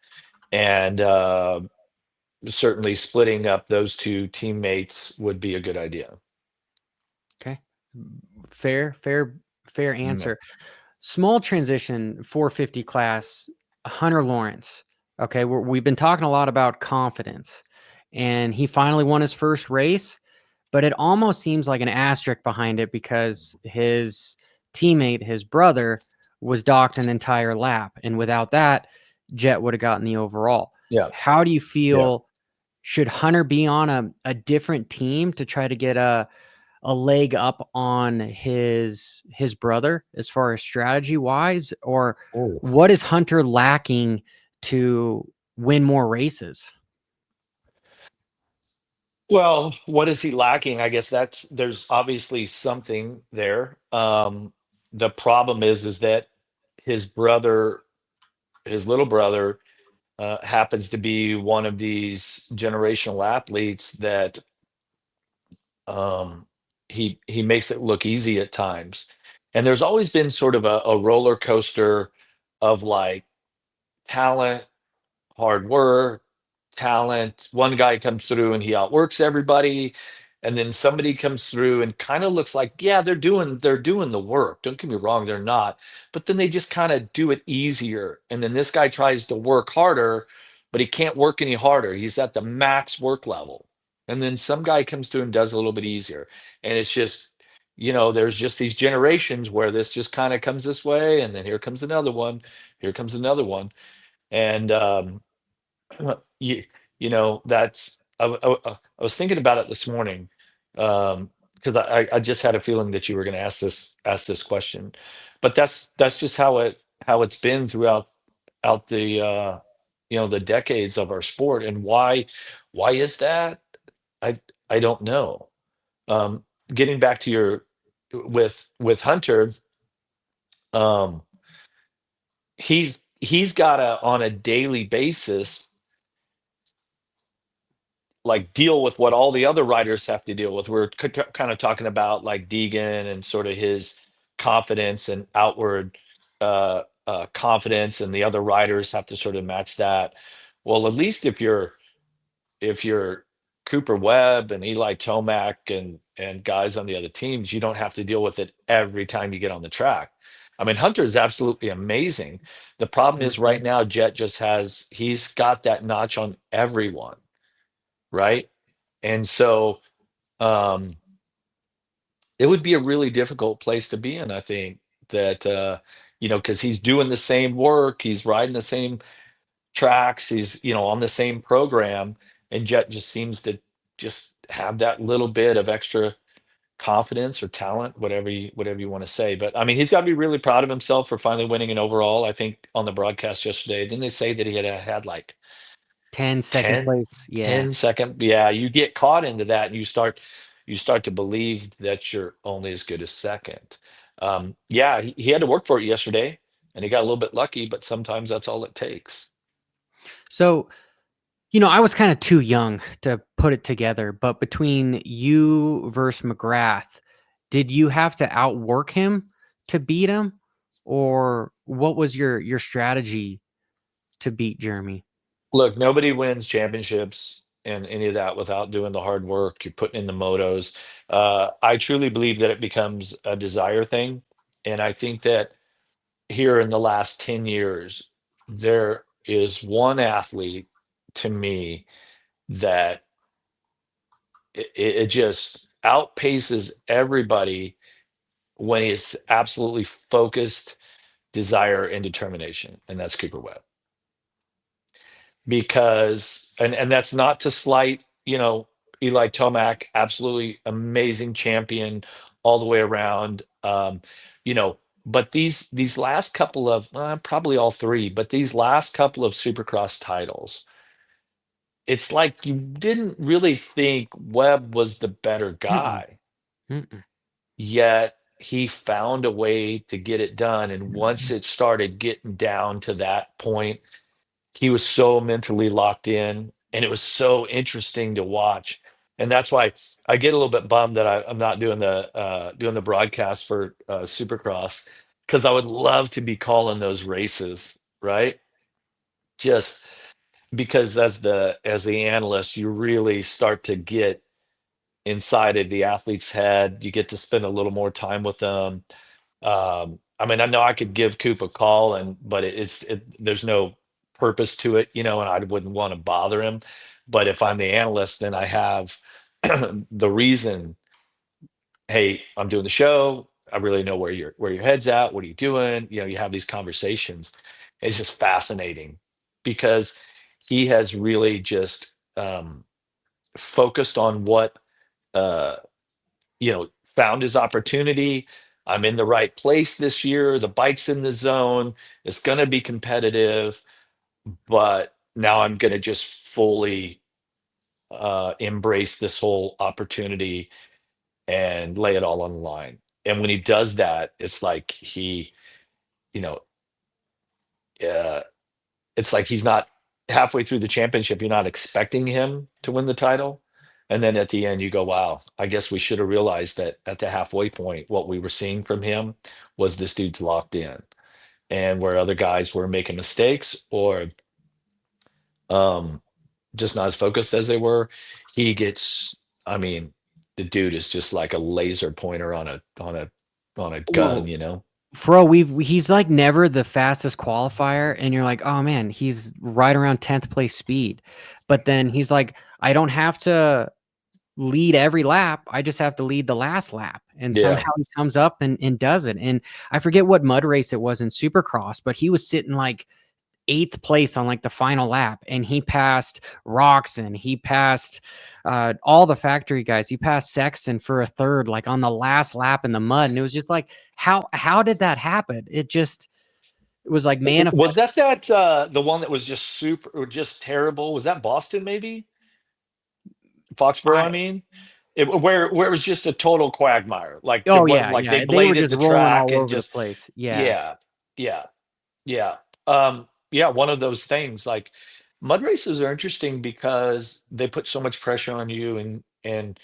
and certainly splitting up those two teammates would be a good idea. Okay. Fair, fair, fair Yeah. answer. Small transition 450 class, Hunter Lawrence. Okay. We've been talking a lot about confidence, and he finally won his first race, but it almost seems like an asterisk behind it because his teammate, his brother, was docked an entire lap. And without that, Jett would have gotten the overall. Yeah. How do you Yeah. feel? Should Hunter be on a different team to try to get a leg up on his brother as far as strategy wise, or Oh. what is Hunter lacking to win more races? Well, what is he lacking? I guess there's obviously something there. The problem is that his brother, his little brother, happens to be one of these generational athletes that um, he makes it look easy at times. And there's always been sort of a roller coaster of like talent, hard work, talent. One guy comes through and he outworks everybody, and then somebody comes through and kind of looks like, yeah, they're doing the work. Don't get me wrong, they're not, but then they just kind of do it easier. And then this guy tries to work harder, but he can't work any harder. He's at the max work level. And then some guy comes through and does a little bit easier. And it's just, there's just these generations where this just kind of comes this way, and then here comes another one, here comes another one. And you, that's. I was thinking about it this morning, because I just had a feeling that you were going to ask this question, but that's just how it's been throughout out the the decades of our sport. And why is that? I don't know. Getting back to your with Hunter, um, he's got to on a daily basis like deal with what all the other writers have to deal with. We're kind of talking about like Degan and sort of his confidence and outward confidence, and the other writers have to sort of match that. Well, at least if you're Cooper Webb and Eli Tomac and guys on the other teams, you don't have to deal with it every time you get on the track. I mean, Hunter is absolutely amazing. The problem is right Mhm. now, Jett just he's got that notch on everyone, right? And so um, it would be a really difficult place to be in, I think, that because he's doing the same work, he's riding the same tracks, he's on the same program, and Jet just seems to just have that little bit of extra confidence or talent, whatever you want to say. But I mean, he's got to be really proud of himself for finally winning an overall. I think on the broadcast yesterday, didn't they say that he had like 10 second 10, place. Yeah. 10 second. Yeah, you get caught into that and you start to believe that you're only as good as second. Yeah, he had to work for it yesterday and he got a little bit lucky, but sometimes that's all it takes. So, I was kind of too young to put it together, but between you versus McGrath, did you have to outwork him to beat him? Or what was your strategy to beat Jeremy? Look, nobody wins championships and any of that without doing the hard work. You're putting in the motos. I truly believe that it becomes a desire thing. And I think that here in the last 10 years, there is one athlete to me that it just outpaces everybody when he's absolutely focused, desire, and determination. And that's Cooper Webb. Because and that's not to slight, Eli Tomac, absolutely amazing champion all the way around. You know, but these last couple of probably all three, but these last couple of Supercross titles, it's like you didn't really think Webb was the better Mm-mm, guy, mm-mm. yet he found a way to get it done. And once it started getting down to that point, he was so mentally locked in, and it was so interesting to watch. And that's why I get a little bit bummed that I'm not doing the broadcast for Supercross, because I would love to be calling those races, right? Just because as the analyst, you really start to get inside of the athlete's head. You get to spend a little more time with them. I mean, I know I could give Coop a call, but there's no purpose to it, and I wouldn't want to bother him. But if I'm the analyst, then I have the reason. Hey, I'm doing the show. I really know where your head's at. What are you doing? You have these conversations. It's just fascinating because he has really just focused on what uh, found his opportunity. I'm in the right place this year. The bike's in the zone. It's going to be competitive, but now I'm going to just fully embrace this whole opportunity and lay it all on the line. And when he does that, it's like you know, uh, it's like he's not halfway through the championship. You're not expecting him to win the title. And then at the end, you go, wow, I guess we should have realized that at the halfway point, what we were seeing from him was this dude's locked in. And where other guys were making mistakes or um, just not as focused as they were, he gets, I mean, the dude is just like a laser pointer on a gun, Well, you know? Fro, he's like never the fastest qualifier, and you're like, oh man, he's right around 10th place speed. But then he's like, I don't have to lead every lap. I just have to lead the last lap. And Yeah. somehow he comes up and does it. And I forget what mud race it was in Supercross, but he was sitting like eighth place on like the final lap, and he passed Roxon, he passed all the factory guys, he passed Sexton for a third, like on the last lap in the mud, and it was just like, how did that happen? It was like Was manifest. that the one that was just super or just terrible? Was that Boston maybe? Foxborough, I I mean, where it was just a total quagmire. Like Oh like they yeah, they were bladed just the rolling track all and over the just place. Yeah. yeah, yeah, yeah. Yeah, one of those things. Like mud races are interesting because they put so much pressure on you, and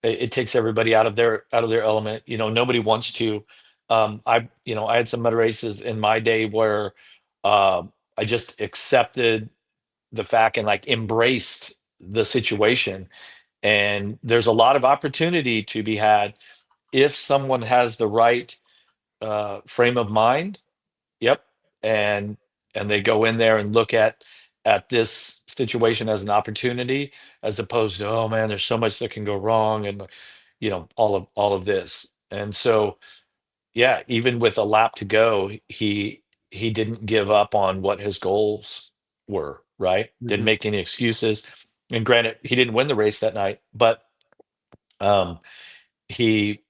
it takes everybody out of their element. Nobody wants to. I had some mud races in my day where I just accepted the fact and like embraced the situation. And there's a lot of opportunity to be had if someone has the right frame of mind. Yep. And they go in there and look at this situation as an opportunity, as opposed to, oh man, there's so much that can go wrong, and all of this. And so yeah, even with a lap to go, he didn't give up on what his goals were, right? Didn't Mhm. make any excuses. And granted, he didn't win the race that night, but um he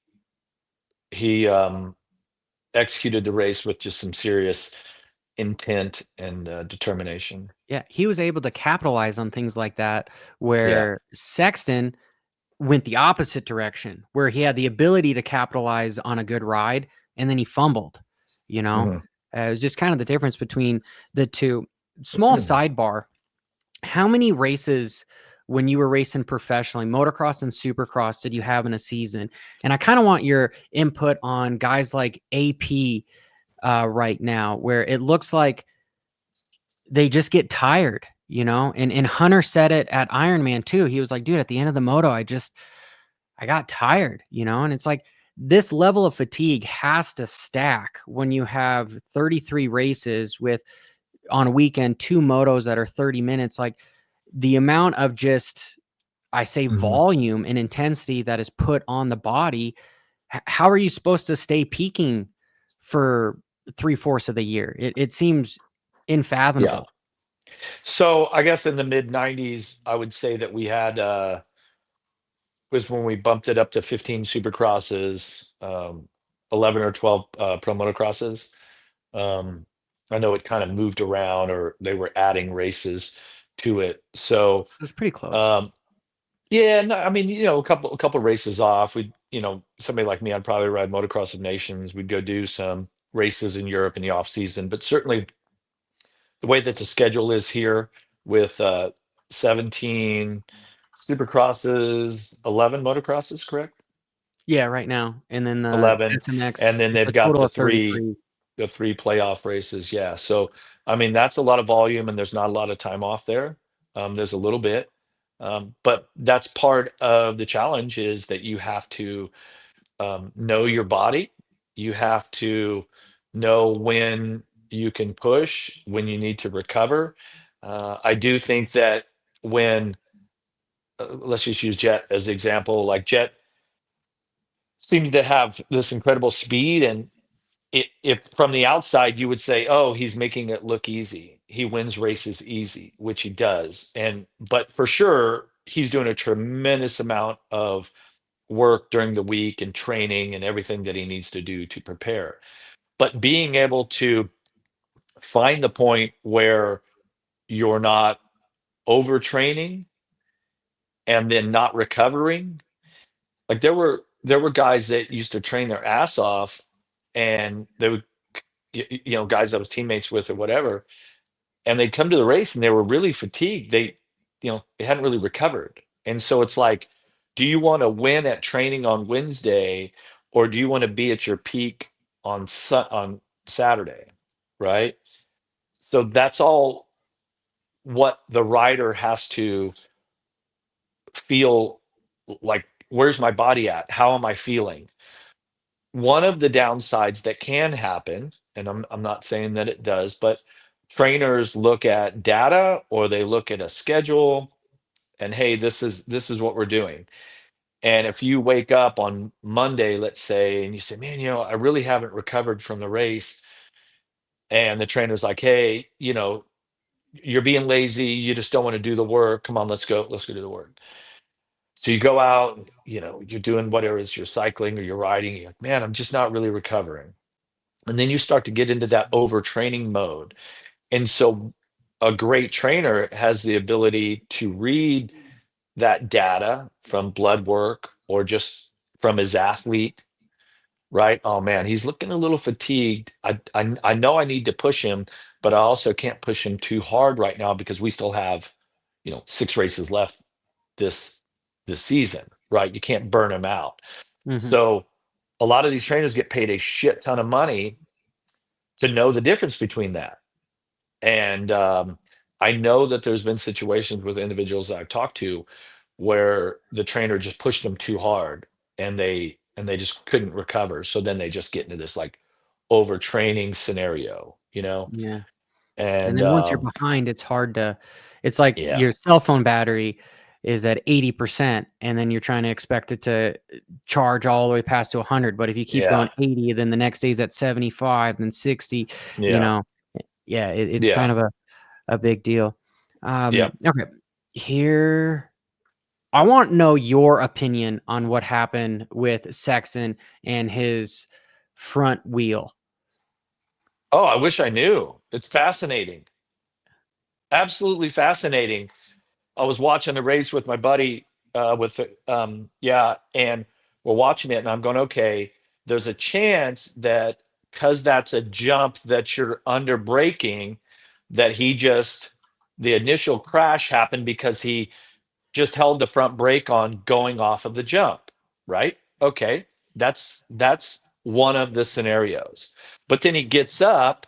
he executed the race with just some serious intent and determination. Yeah, he was able to capitalize on things like that, Yeah. where Sexton went the opposite direction, where he had the ability to capitalize on a good ride, and then he fumbled. You know, Mhm. it was just kind of the difference between the two. Small sidebar: how many races when you were racing professionally, motocross and supercross, did you have in a season? And I kind of want your input on guys like AP right now, where it looks like they just get tired, you know? And Hunter said it at Ironman too. He was like, dude, at the end of the moto, I got tired, you know? And it's like this level of fatigue has to stack when you have 33 races with on a weekend, two motos that are 30 minutes. Like the amount of just, I say, Mhm. volume and intensity that is put on the body. How are you supposed to stay peaking for three-fourths of the year? It seems Yeah. unfathomable. So I guess in the mid 90s, I would say that we had was when we bumped it up to 15 supercrosses, 11 or 12 pro motocrosses. Um, I know it kind of moved around, or they were adding races to it. So It was pretty close. um, yeah, no, I mean, a couple races off. Somebody like me, I'd probably ride Motocross of Nations. We'd go do some races in Europe in the off season, but certainly the way that the schedule is here with 17 supercrosses, 11 motocrosses, correct? Yeah, right now. And then the 11, and SMX, then it's they've a got total the of three 33. the three playoff races. Yeah. So I mean, that's a lot of volume, and there's not a lot of time off there. There's a little bit. But that's part of the challenge, is that you have to know your body. You have to know when you can push, when you need to recover. I do think that when, let's just use Jet as the example, like Jet seemed to have this incredible speed, and if from the outside you would say, oh, he's making it look easy. He wins races easy, which he does. But for sure, he's doing a tremendous amount of work during the week and training and everything that he needs to do to prepare. But being able to find the point where you're not overtraining and then not recovering. Like there were guys that used to train their ass off, and they would, guys I was teammates with or whatever, and they'd come to the race and they were really fatigued. They hadn't really recovered. And so it's like, do you want to win at training on Wednesday, or do you want to be at your peak on Saturday, right? So that's all what the rider has to feel like. Where's my body at? How am I feeling? One of the downsides that can happen, and I'm not saying that it does, but trainers look at data, or they look at a schedule, and hey, this is what we're doing. And if you wake up on Monday, let's say, and you say, man, I really haven't recovered from the race, and the trainer's like, hey, you're being lazy, you just don't want to do the work. Come on, let's go do the work. So you go out, and, you're doing whatever it is, you're cycling or you're riding. You're like, man, I'm just not really recovering. And then you start to get into that overtraining mode. And so a great trainer has the ability to read that data from blood work or just from his athlete, right? Oh man, he's looking a little fatigued. I know I need to push him, but I also can't push him too hard right now because we still have, 6 races left this this season, right? You can't burn him out. Hmm. So a lot of these trainers get paid a shit ton of money to know the difference between that. And I know that there's been situations with individuals that I've talked to where the trainer just pushed them too hard and they just couldn't recover. So then they just get into this like overtraining scenario, Yeah. And And then once you're behind, it's hard to, it's like yeah, your cell phone battery is at 80%, and then you're trying to expect it to charge all the way past to 100. But if you keep yeah, going 80, then the next day's at 75, then 60, you yeah, know, yeah, it's yeah, kind of a big deal. yeah. Okay. Here, I want to know your opinion on what happened with Sexton and his front wheel. Oh, I wish I knew. It's fascinating. Absolutely fascinating. I was watching a race with my buddy yeah, and we're watching it and I'm going, okay, there's a chance that because that's a jump that you're under braking, that the initial crash happened because he just held the front brake on going off of the jump, right? Okay, that's one of the scenarios. But then he gets up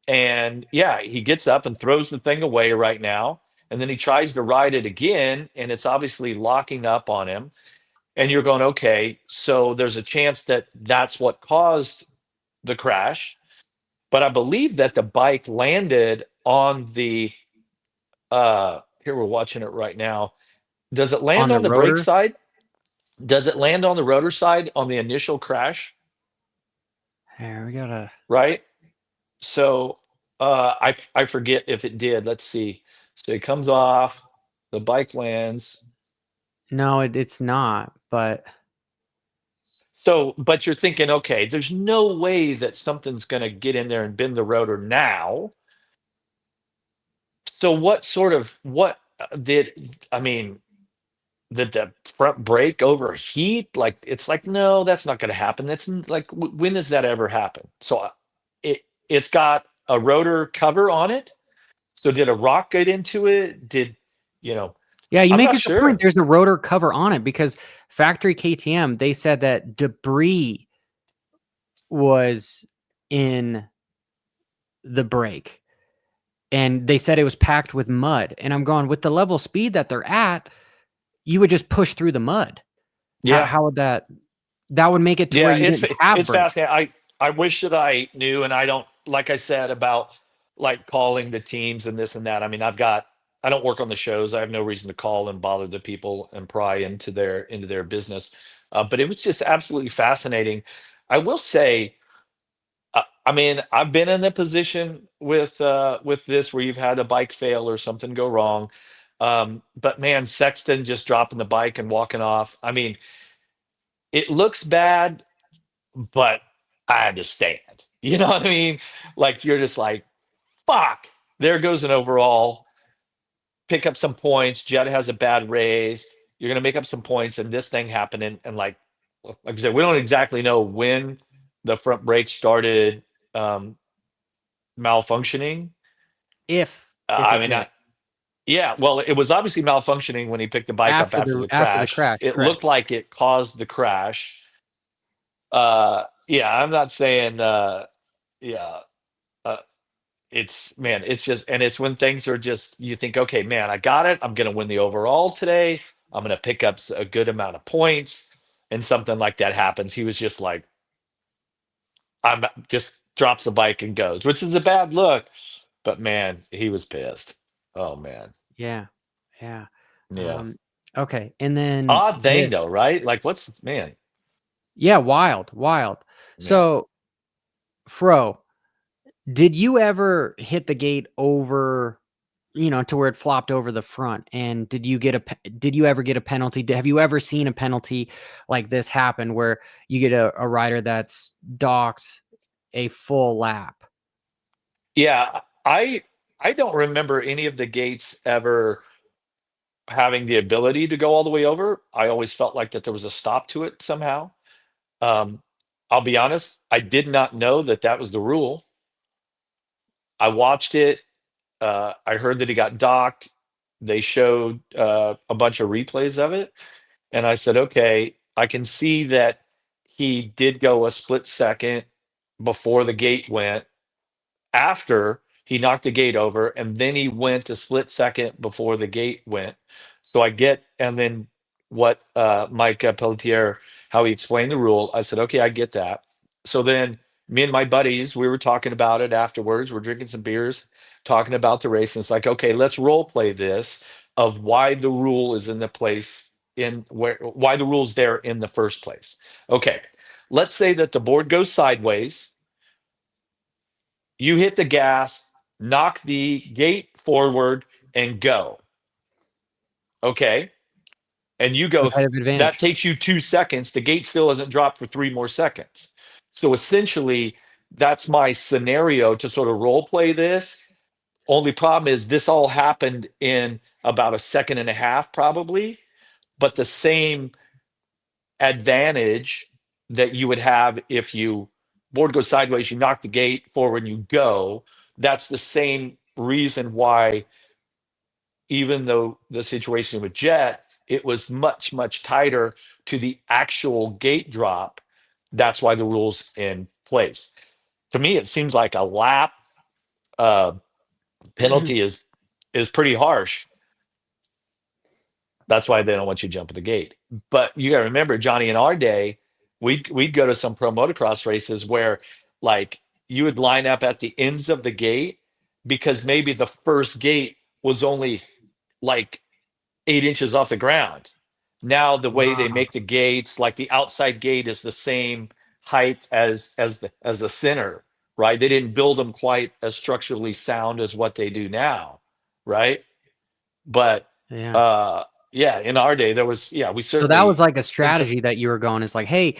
and yeah, he gets up and throws the thing away right now. And then he tries to ride it again, and it's obviously locking up on him. And you're going, okay, so there's a chance that that's what caused the crash. But I believe that the bike landed on here we're watching it right now. Does it On land the on the brake rotor. side? Does it land on the rotor side on the initial crash? Here, we gotta. Right? So I forget if it did. Let's see. So it comes off, the bike lands. No, it's not. But So, but you're thinking, okay, there's no way that something's going to get in there and bend the rotor now. So I mean, did the front brake overheat? Like, it's like, no, that's not going to happen. Like, when does that ever happen? So it's got a rotor cover on it. So did a rock get into it? You know, yeah, you I'm make not a good point. sure. There's a rotor cover on it because factory KTM, they said that debris was in the brake, and they said it was packed with mud. And I'm going, with the level of speed that they're at, you would just push through the mud. Yeah. How would that would make it to where Yeah, you didn't have it's brakes? fascinating. I wish that I knew, and I don't. Like I said about like calling the teams and this and that. I mean, I don't work on the shows. I have no reason to call and bother the people and pry into their business. But it was just absolutely fascinating. I will say, I mean, I've been in a position with this where you've had a bike fail or something go wrong. But man, Sexton just dropping the bike and walking off. I mean, it looks bad, but I understand. You know what I mean? Like you're just like, fuck. There goes an overall. Pick up some points. Jett has a bad race. You're gonna make up some points, and this thing happened. And like I said, we don't exactly know when the front brake started um, malfunctioning. If I it mean, did yeah. Well, it was obviously malfunctioning when he picked the bike up after the after the crash. crash, It looked correct? like it caused the crash. Yeah, I'm not saying. Yeah. Uh, it's man, it's just and it's when things are just you think, okay, man, I got it. I'm gonna win the overall today. I'm gonna pick up a good amount of points, and something like that happens. He was just like, I'm just drops the bike and goes, which is a bad look. But man, he was pissed. Oh man, Yeah, yeah. yeah. Um, okay, and then Odd thing though, this. right? Like, what's man? Yeah, wild, wild. Yeah. So, Fro, did you ever hit the gate over? to where it flopped over the front. And did you ever get a penalty? Have you ever seen a penalty like this happen where you get a rider that's docked a full lap? Yeah, I don't remember any of the gates ever having the ability to go all the way over. I always felt like that there was a stop to it somehow. Um, I'll be honest, I did not know that that was the rule. I watched it. I heard that he got docked. They showed a bunch of replays of it, and I said, okay, I can see that he did go a split second before the gate went, after he knocked the gate over, and then he went a split second before the gate went. So I get, and then what Mike Pelletier, how he explained the rule, I said, okay, I get that. So then me and my buddies, we were talking about it afterwards. We're drinking some beers, talking about the race. And it's like, okay, let's role play this of why the rule is in the place in where, why the rule's there in the first place. Okay, let's say that the board goes sideways, you hit the gas, knock the gate forward, and go. Okay. And you go, Competitive that advantage. takes you 2 seconds. The gate still hasn't dropped for 3 more seconds. So essentially, that's my scenario to sort of role play this. Only problem is this all happened in about a second and a half, probably, but the same advantage that you would have if you board goes sideways, you knock the gate forward and you go. That's the same reason why, even though the situation with Jett, it was much, much tighter to the actual gate drop. That's why the rule's in place. To me, it seems like a lap uh, penalty is pretty harsh. That's why they don't want you jumping the gate. But you got to remember, Johnny, in our day, we'd go to some pro motocross races where, like, you would line up at the ends of the gate because maybe the first gate was only like 8 inches off the ground. Now the way they Wow. make the gates, like the outside gate is the same height as the center, right? They didn't build them quite as structurally sound as what they do now, right? But Yeah. uh yeah, in our day there was, yeah, we So that was certainly like a in some, strategy that you were going is like, hey,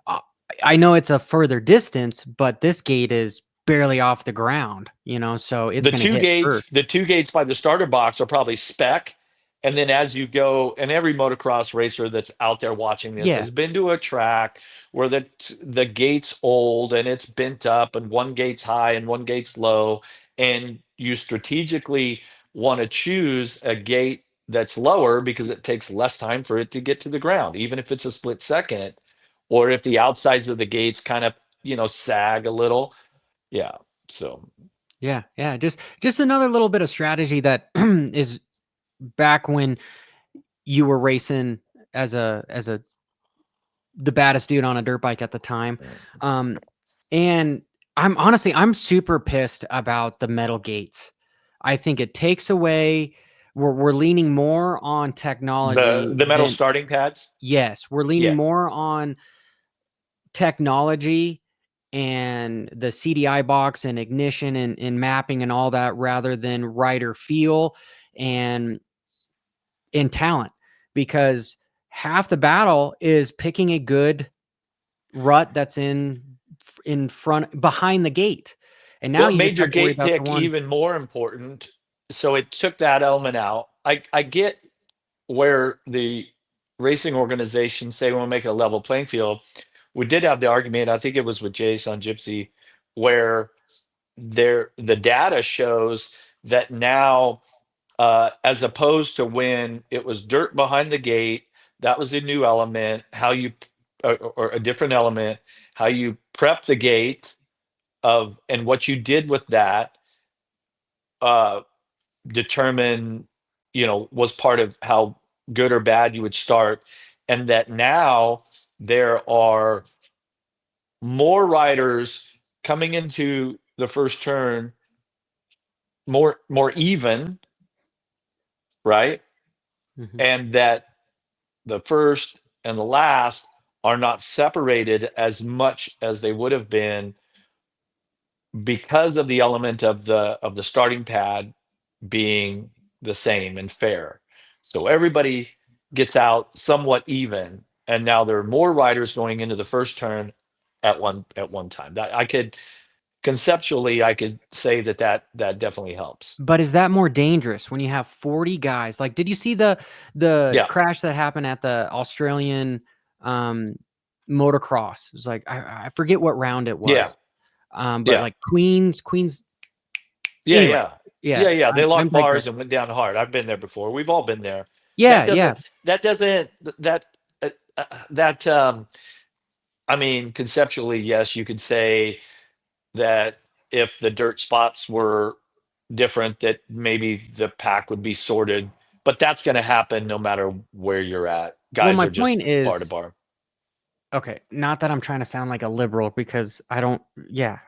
uh, I know it's a further distance, but this gate is barely off the ground, so it's going to hit first. the two gates by the starter box are probably spec. And then as you go, and every motocross racer that's out there watching this Yeah. has been to a track where the gate's old and it's bent up and one gate's high and one gate's low. And you strategically want to choose a gate that's lower because it takes less time for it to get to the ground, even if it's a split second, or if the outsides of the gates kind of, sag a little. Yeah. So Yeah. Yeah. Just another little bit of strategy that is back when you were racing as a the baddest dude on a dirt bike at the time. Um, and I'm super pissed about the metal gates. I think it takes away. We're leaning more on technology the metal than starting pads. yes, we're leaning Yeah. more on technology and the CDI box and ignition and mapping and all that rather than rider feel and in talent, because half the battle is picking a good rut that's in front behind the gate. And now What you just made your have to worry gate about the pick one. even more important? So it took that element out. I get where the racing organizations say we want to make it a level playing field. We did have the argument, I think it was with Jace on Gypsy, where the data shows that now, as opposed to when it was dirt behind the gate, that was a new element, how you, or a different element, how you prep the gate of, and what you did with that, uh, determine, was part of how good or bad you would start. And that now there are more riders coming into the first turn, more even, right? Mhm. And that the first and the last are not separated as much as they would have been because of the element of the starting pad being the same and fair. So everybody gets out somewhat even, and now there are more riders going into the first turn at one time. That I could conceptually, I could say that definitely helps. But is that more dangerous when you have 40 guys? Like, did you see the Yeah, crash that happened at the Australian motocross? It was like I forget what round it yeah, was. But yeah, like Queens. yeah, Anyway, yeah, yeah, yeah, yeah. They I'm locked bars digressing. and went down hard. I've been there before. We've all been there. That Yeah, yeah. doesn't. That doesn't. That. That. I mean, conceptually, yes, you could say that if the dirt spots were different, that maybe the pack would be sorted. But that's going to happen no matter where you're at. Well, Guys my are just point bar to is, bar. okay, not that I'm trying to sound like a liberal because I don't. Yeah,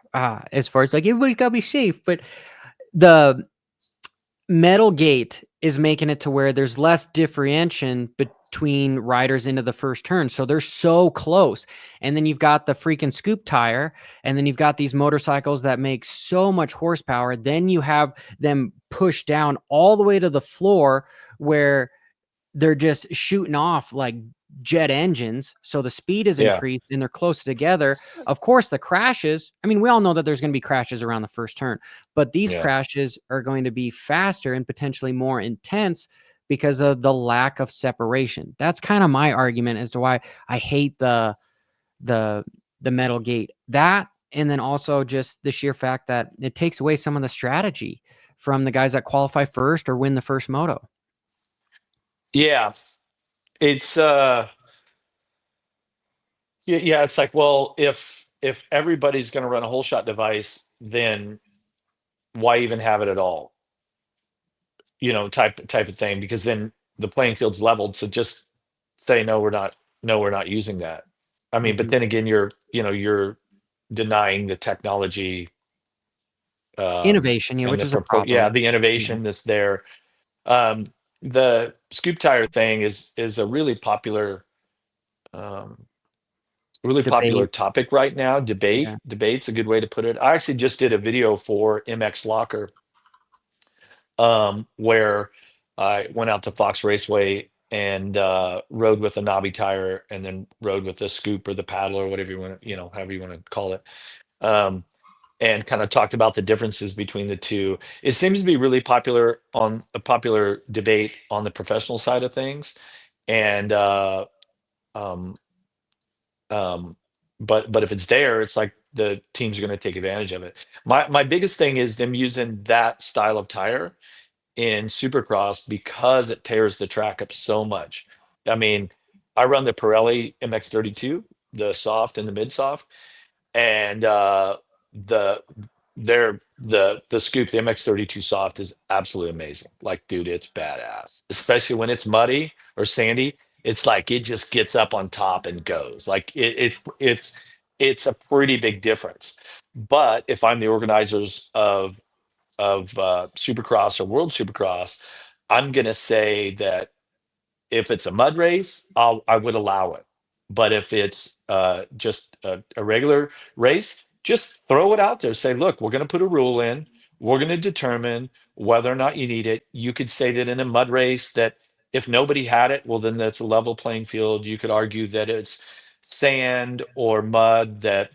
as far as like everybody's got to be safe, but the metal gate is making it to where there's less differentiation between riders into the first turn. So they're so close. And then you've got the freaking scoop tire. And then you've got these motorcycles that make so much horsepower. Then you have them pushed down all the way to the floor where they're just shooting off like jet engines. So the speed is Yeah, increased and they're close together. Of course, the crashes, I mean, we all know that there's going to be crashes around the first turn, but these yeah. crashes are going to be faster and potentially more intense because of the lack of separation. That's kind of my argument as to why I hate the the metal gate. That and then also just the sheer fact that it takes away some of the strategy from the guys that qualify first or win the first moto. Yeah. It's yeah, yeah, it's like, well, if everybody's going to run a whole shot device, then why even have it at all? Type of thing, because then the playing field's leveled. So just say no, we're not using that. I mean, but Mhm. then again, you're denying the technology, Innovation, yeah, and which is a problem. the Yeah. innovation that's there. Um, the scoop tire thing is a um, really popular Debate. topic right now. Yeah. Debate's a good way to put it. I actually just did a video for MX Locker, where I went out to Fox Raceway and rode with a knobby tire, and then rode with the scoop or the paddle or whatever you want to, however you want to call it. Um, and kind of talked about the differences between the two. It seems to be really popular, on a popular debate on the professional side of things. And um, um, but if it's there, it's like the teams are going to take advantage of it. My biggest thing is them using that style of tire in Supercross because it tears the track up so much. I mean, I run the Pirelli MX32, the soft and the mid soft, and the the scoop, the MX32 soft, is absolutely amazing. Like, dude, it's badass, especially when it's muddy or sandy. It's like it just gets up on top and goes. Like it's a pretty big difference. But if I'm the organizers of Supercross or World Supercross, I'm gonna say that if it's a mud race, I would allow it. But if it's just a regular race, just throw it out there. Say, look, we're going to put a rule in. We're going to determine whether or not you need it. You could say that in a mud race, that if nobody had it, well, then that's a level playing field. You could argue that it's sand or mud, that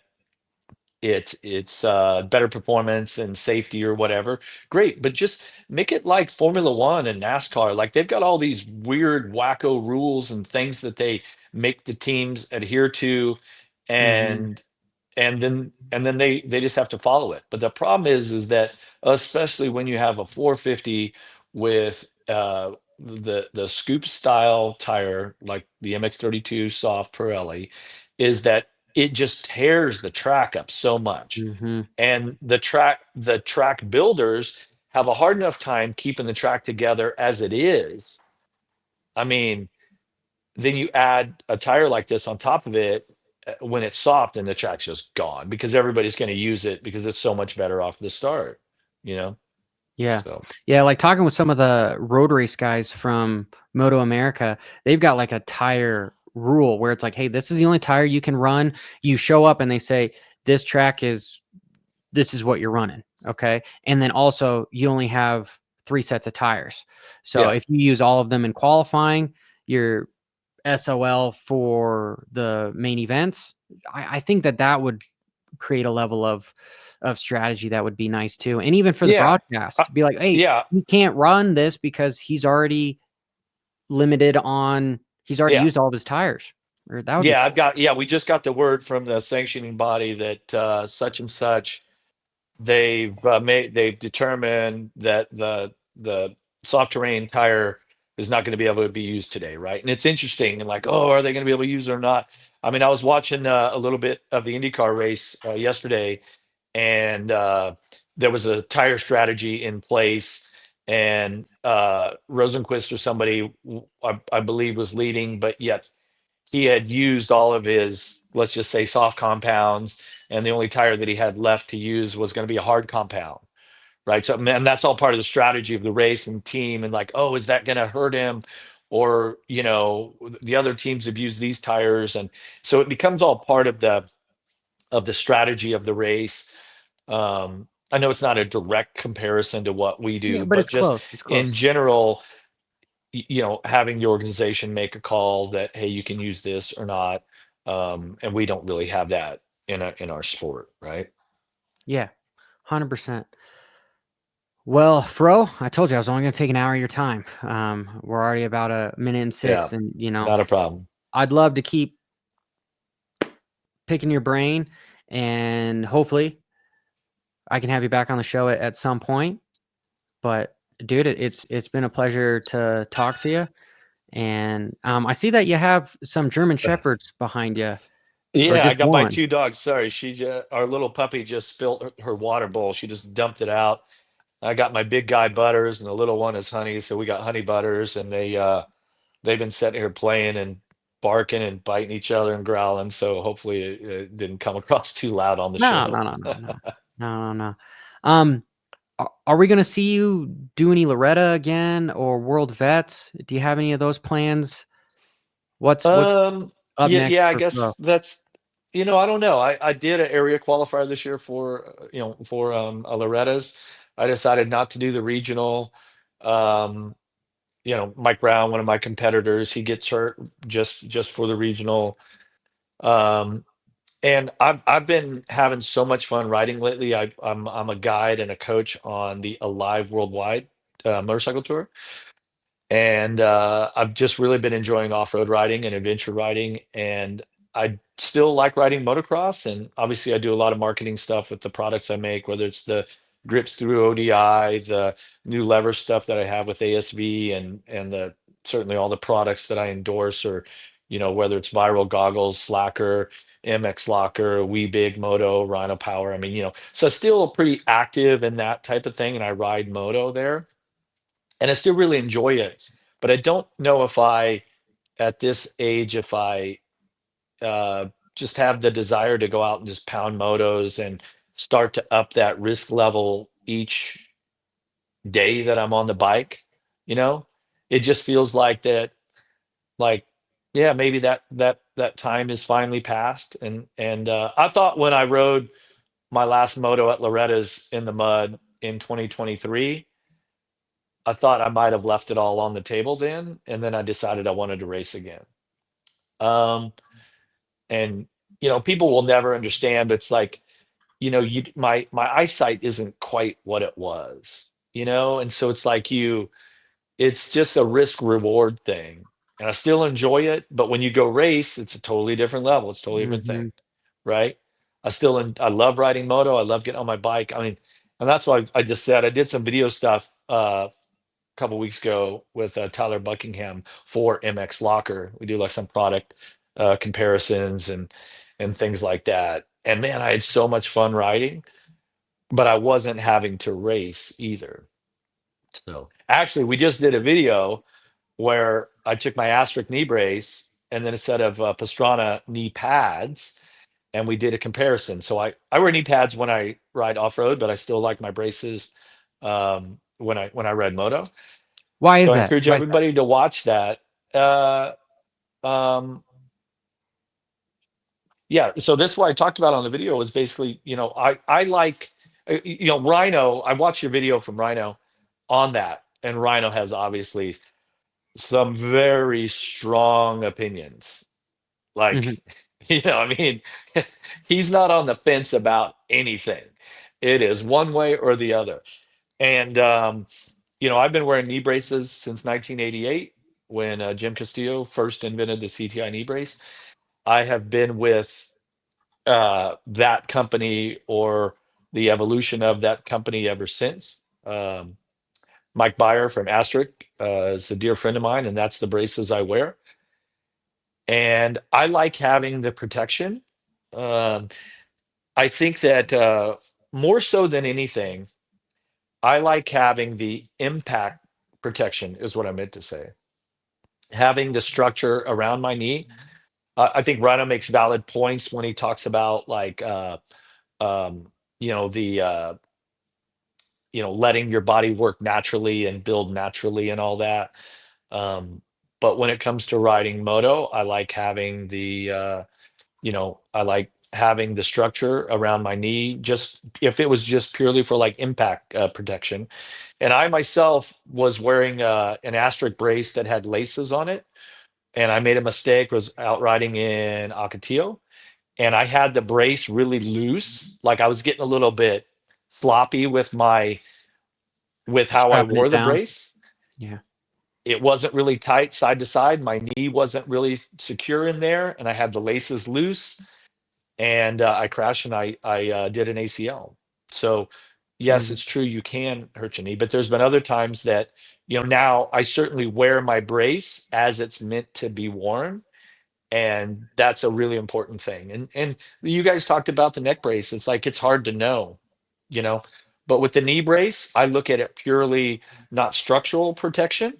it's better performance and safety or whatever. Great, but just make it like Formula One and NASCAR. Like, they've got all these weird wacko rules and things that they make the teams adhere to, Mhm. and and then they just have to follow it. But the problem is that, especially when you have a 450 with the scoop style tire like the MX32 soft Pirelli, is that it just tears the track up so much. Mhm. And the track builders have a hard enough time keeping the track together as it is. I mean, then you add a tire like this on top of it, when it's soft, and the track's just gone, because everybody's going to use it because it's so much better off the start, you know? Yeah. So, Yeah, like talking with some of the road race guys from Moto America, they've got like a tire rule where it's like, hey, this is the only tire you can run. You show up and they say, this track is this is what you're running. Okay. And then also you only have 3 sets of tires. So Yeah. if you use all of them in qualifying, you're SOL for the main events. I think that would create a level of strategy that would be nice too. And even for the Yeah. broadcast, to be like, hey, Yeah. he can't run this because he's already limited on, he's already Yeah. used all of his tires. Or that would be Yeah. cool. We just got the word from the sanctioning body that such and such, they've determined that the soft terrain tire is not going to be able to be used today, right? And it's interesting, and like, oh, are they going to be able to use it or not? I mean, I was watching a little bit of the IndyCar race yesterday, and there was a tire strategy in place, and Rosenquist or somebody, I believe, was leading, but yet he had used all of his, let's just say, soft compounds, and the only tire that he had left to use was going to be a hard compound, right? So, and that's all part of the strategy of the race and team. And like, oh, is that going to hurt him? Or, the other teams have used these tires, and so it becomes all part of the strategy of the race. I know it's not a direct comparison to what we Yeah, do, but but it's just close. It's in close. general, having the organization make a call that, hey, you can use this or not. And we don't really have that in our sport, right? Yeah, 100%. Well, Fro, I told you I was only going to take an hour of your time. We're already about a minute and Yeah, 6, and not a problem. I'd love to keep picking your brain, and hopefully I can have you back on the show at some point. But dude, it's been a pleasure to talk to you. And I see that you have some German Shepherds behind you, or Yeah, I just got my one. two dogs. Sorry, our little puppy just spilled her water bowl. She just dumped it out. I got my big guy Butters, and the little one is Honey. So we got Honey Butters, and they've been sitting here playing and barking and biting each other and growling. So hopefully it didn't come across too loud on the No, no, show. no, no, no, no, no, no. Um, are we going to see you do any Loretta again or World Vets? Do you have any of those plans? What's up Yeah, next yeah, I for Fro? guess that's, I don't know. I did an area qualifier this year for, for a Loretta's. I decided not to do the regional. Um, Mike Brown, one of my competitors, he gets hurt just for the regional. Um, and I've been having so much fun riding lately. I'm a guide and a coach on the Alive Worldwide motorcycle tour. And I've just really been enjoying off-road riding and adventure riding, and I still like riding motocross. And obviously, I do a lot of marketing stuff with the products I make, whether it's the grips through ODI, the new lever stuff that I have with ASV, and the certainly all the products that I endorse, or whether it's Viral Goggles, Slacker, MX Locker, We Big Moto, Rhino Power. I mean, so still pretty active in that type of thing, and I ride moto there, and I still really enjoy it. But I don't know if at this age, if I uh, just have the desire to go out and just pound motos and start to up that risk level each day that I'm on the bike. You know, it just feels like that, like, yeah, maybe that time is finally passed. And I thought when I rode my last moto at Loretta's in the mud in 2023, I thought I might have left it all on the table then, and then I decided I wanted to race again. Um, and people will never understand, but it's like, my eyesight isn't quite what it was, and so it's like it's just a risk reward thing, and I still enjoy it. But when you go race, it's a totally different level. It's a totally different thing, Hmm. right? I love riding moto. I love getting on my bike. I mean, and that's why I just said I did some video stuff couple weeks ago with Tyler Buckingham for MX Locker. We do like some product comparisons and things like that. And man, I had so much fun riding, but I wasn't having to race either. So actually, we just did a video where I took my Asterisk knee brace and then a set of Pastrana knee pads, and we did a comparison. So I wear knee pads when I ride off road, but I still like my braces when I ride moto. Why So is I that? encourage Why is that? everybody to watch that. Uh, um, yeah, so that's what I talked about on the video was basically, I like, Rhino. I watched your video from Rhino on that. and Rhino has obviously some very strong opinions. Mhm. Like, I mean, he's not on the fence about anything. It is one way or the other. And I've been wearing knee braces since 1988 when Jim Castillo first invented the CTI knee brace. I have been with that company or the evolution of that company ever since. Mike Byer from Asterisk is a dear friend of mine, and that's the braces I wear. And I like having the protection. Um, I think that more so than anything, I like having the impact protection, is what I meant to say. Having the structure around my knee. I think Rhino makes valid points when he talks about like the letting your body work naturally and build naturally and all that. But when it comes to riding moto, I like having the structure around my knee, just if it was just purely for like impact protection. And I myself was wearing an asterisk brace that had laces on it, and I made a mistake, was out riding in Ocotillo, and I had the brace really loose. Like I was getting a little bit sloppy with how I Strapping it wore the down. brace. Yeah. It wasn't really tight side to side. My knee wasn't really secure in there, and I had the laces loose, and I crashed and I did an ACL. So yes, Mhm. it's true you can hurt your knee, but there's been other times that now I certainly wear my brace as it's meant to be worn, and that's a really important thing. And you guys talked about the neck brace. It's like it's hard to know, you know, but with the knee brace, I look at it purely not structural protection.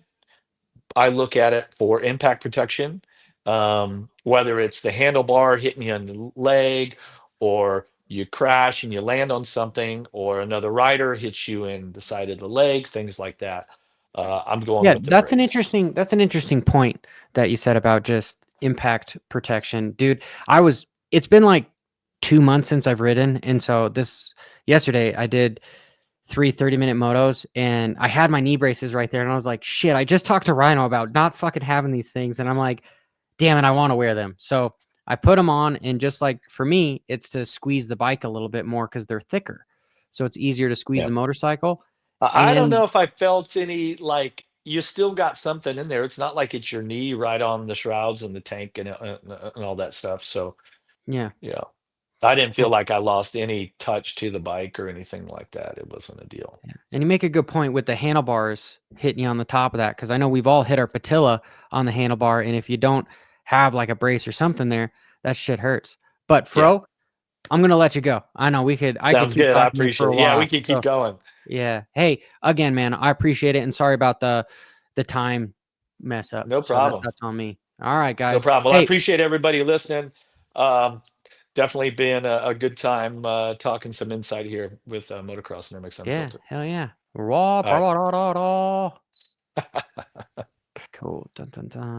I look at it for impact protection, whether it's the handlebar hitting you on the leg, or you crash and you land on something, or another rider hits you in the side of the leg, things like that. I'm going Yeah, with the brace. that's an interesting point that you said about just impact protection. Dude, it's been like 2 months since I've ridden, and so this yesterday I did 3 30-minute motos, and I had my knee braces right there, and I was like, shit, I just talked to Rhino about not fucking having these things, and I'm like, damn it, I want to wear them. So I put them on, and just like for me, it's to squeeze the bike a little bit more because they're thicker. So it's easier to squeeze Yeah. the motorcycle. I don't And know if I felt any, like, you still got something in there. It's not like it's your knee right on the shrouds and the tank and all that stuff. So yeah. yeah, I didn't feel Well, like I lost any touch to the bike or anything like that. It wasn't a deal. yeah. And you make a good point with the handlebars hitting you on the top of that, because I know we've all hit our patella on the handlebar, and if you don't have like a brace or something there, that shit hurts. But Yeah, Fro, I'm gonna let you go. I could sounds keep good. I talking to you for appreciate a it. Yeah, we while. can keep So going. yeah. Hey, again, man, I appreciate it, and sorry about the time mess up. No So problem. that's on me. All right, No guys. problem. Well, I Hey, appreciate everybody listening. Um, Definitely been a good time talking some insight here with Motocross and MX yeah, Unfiltered. hell yeah. Raw, All right. cool. Dun, dun, dun.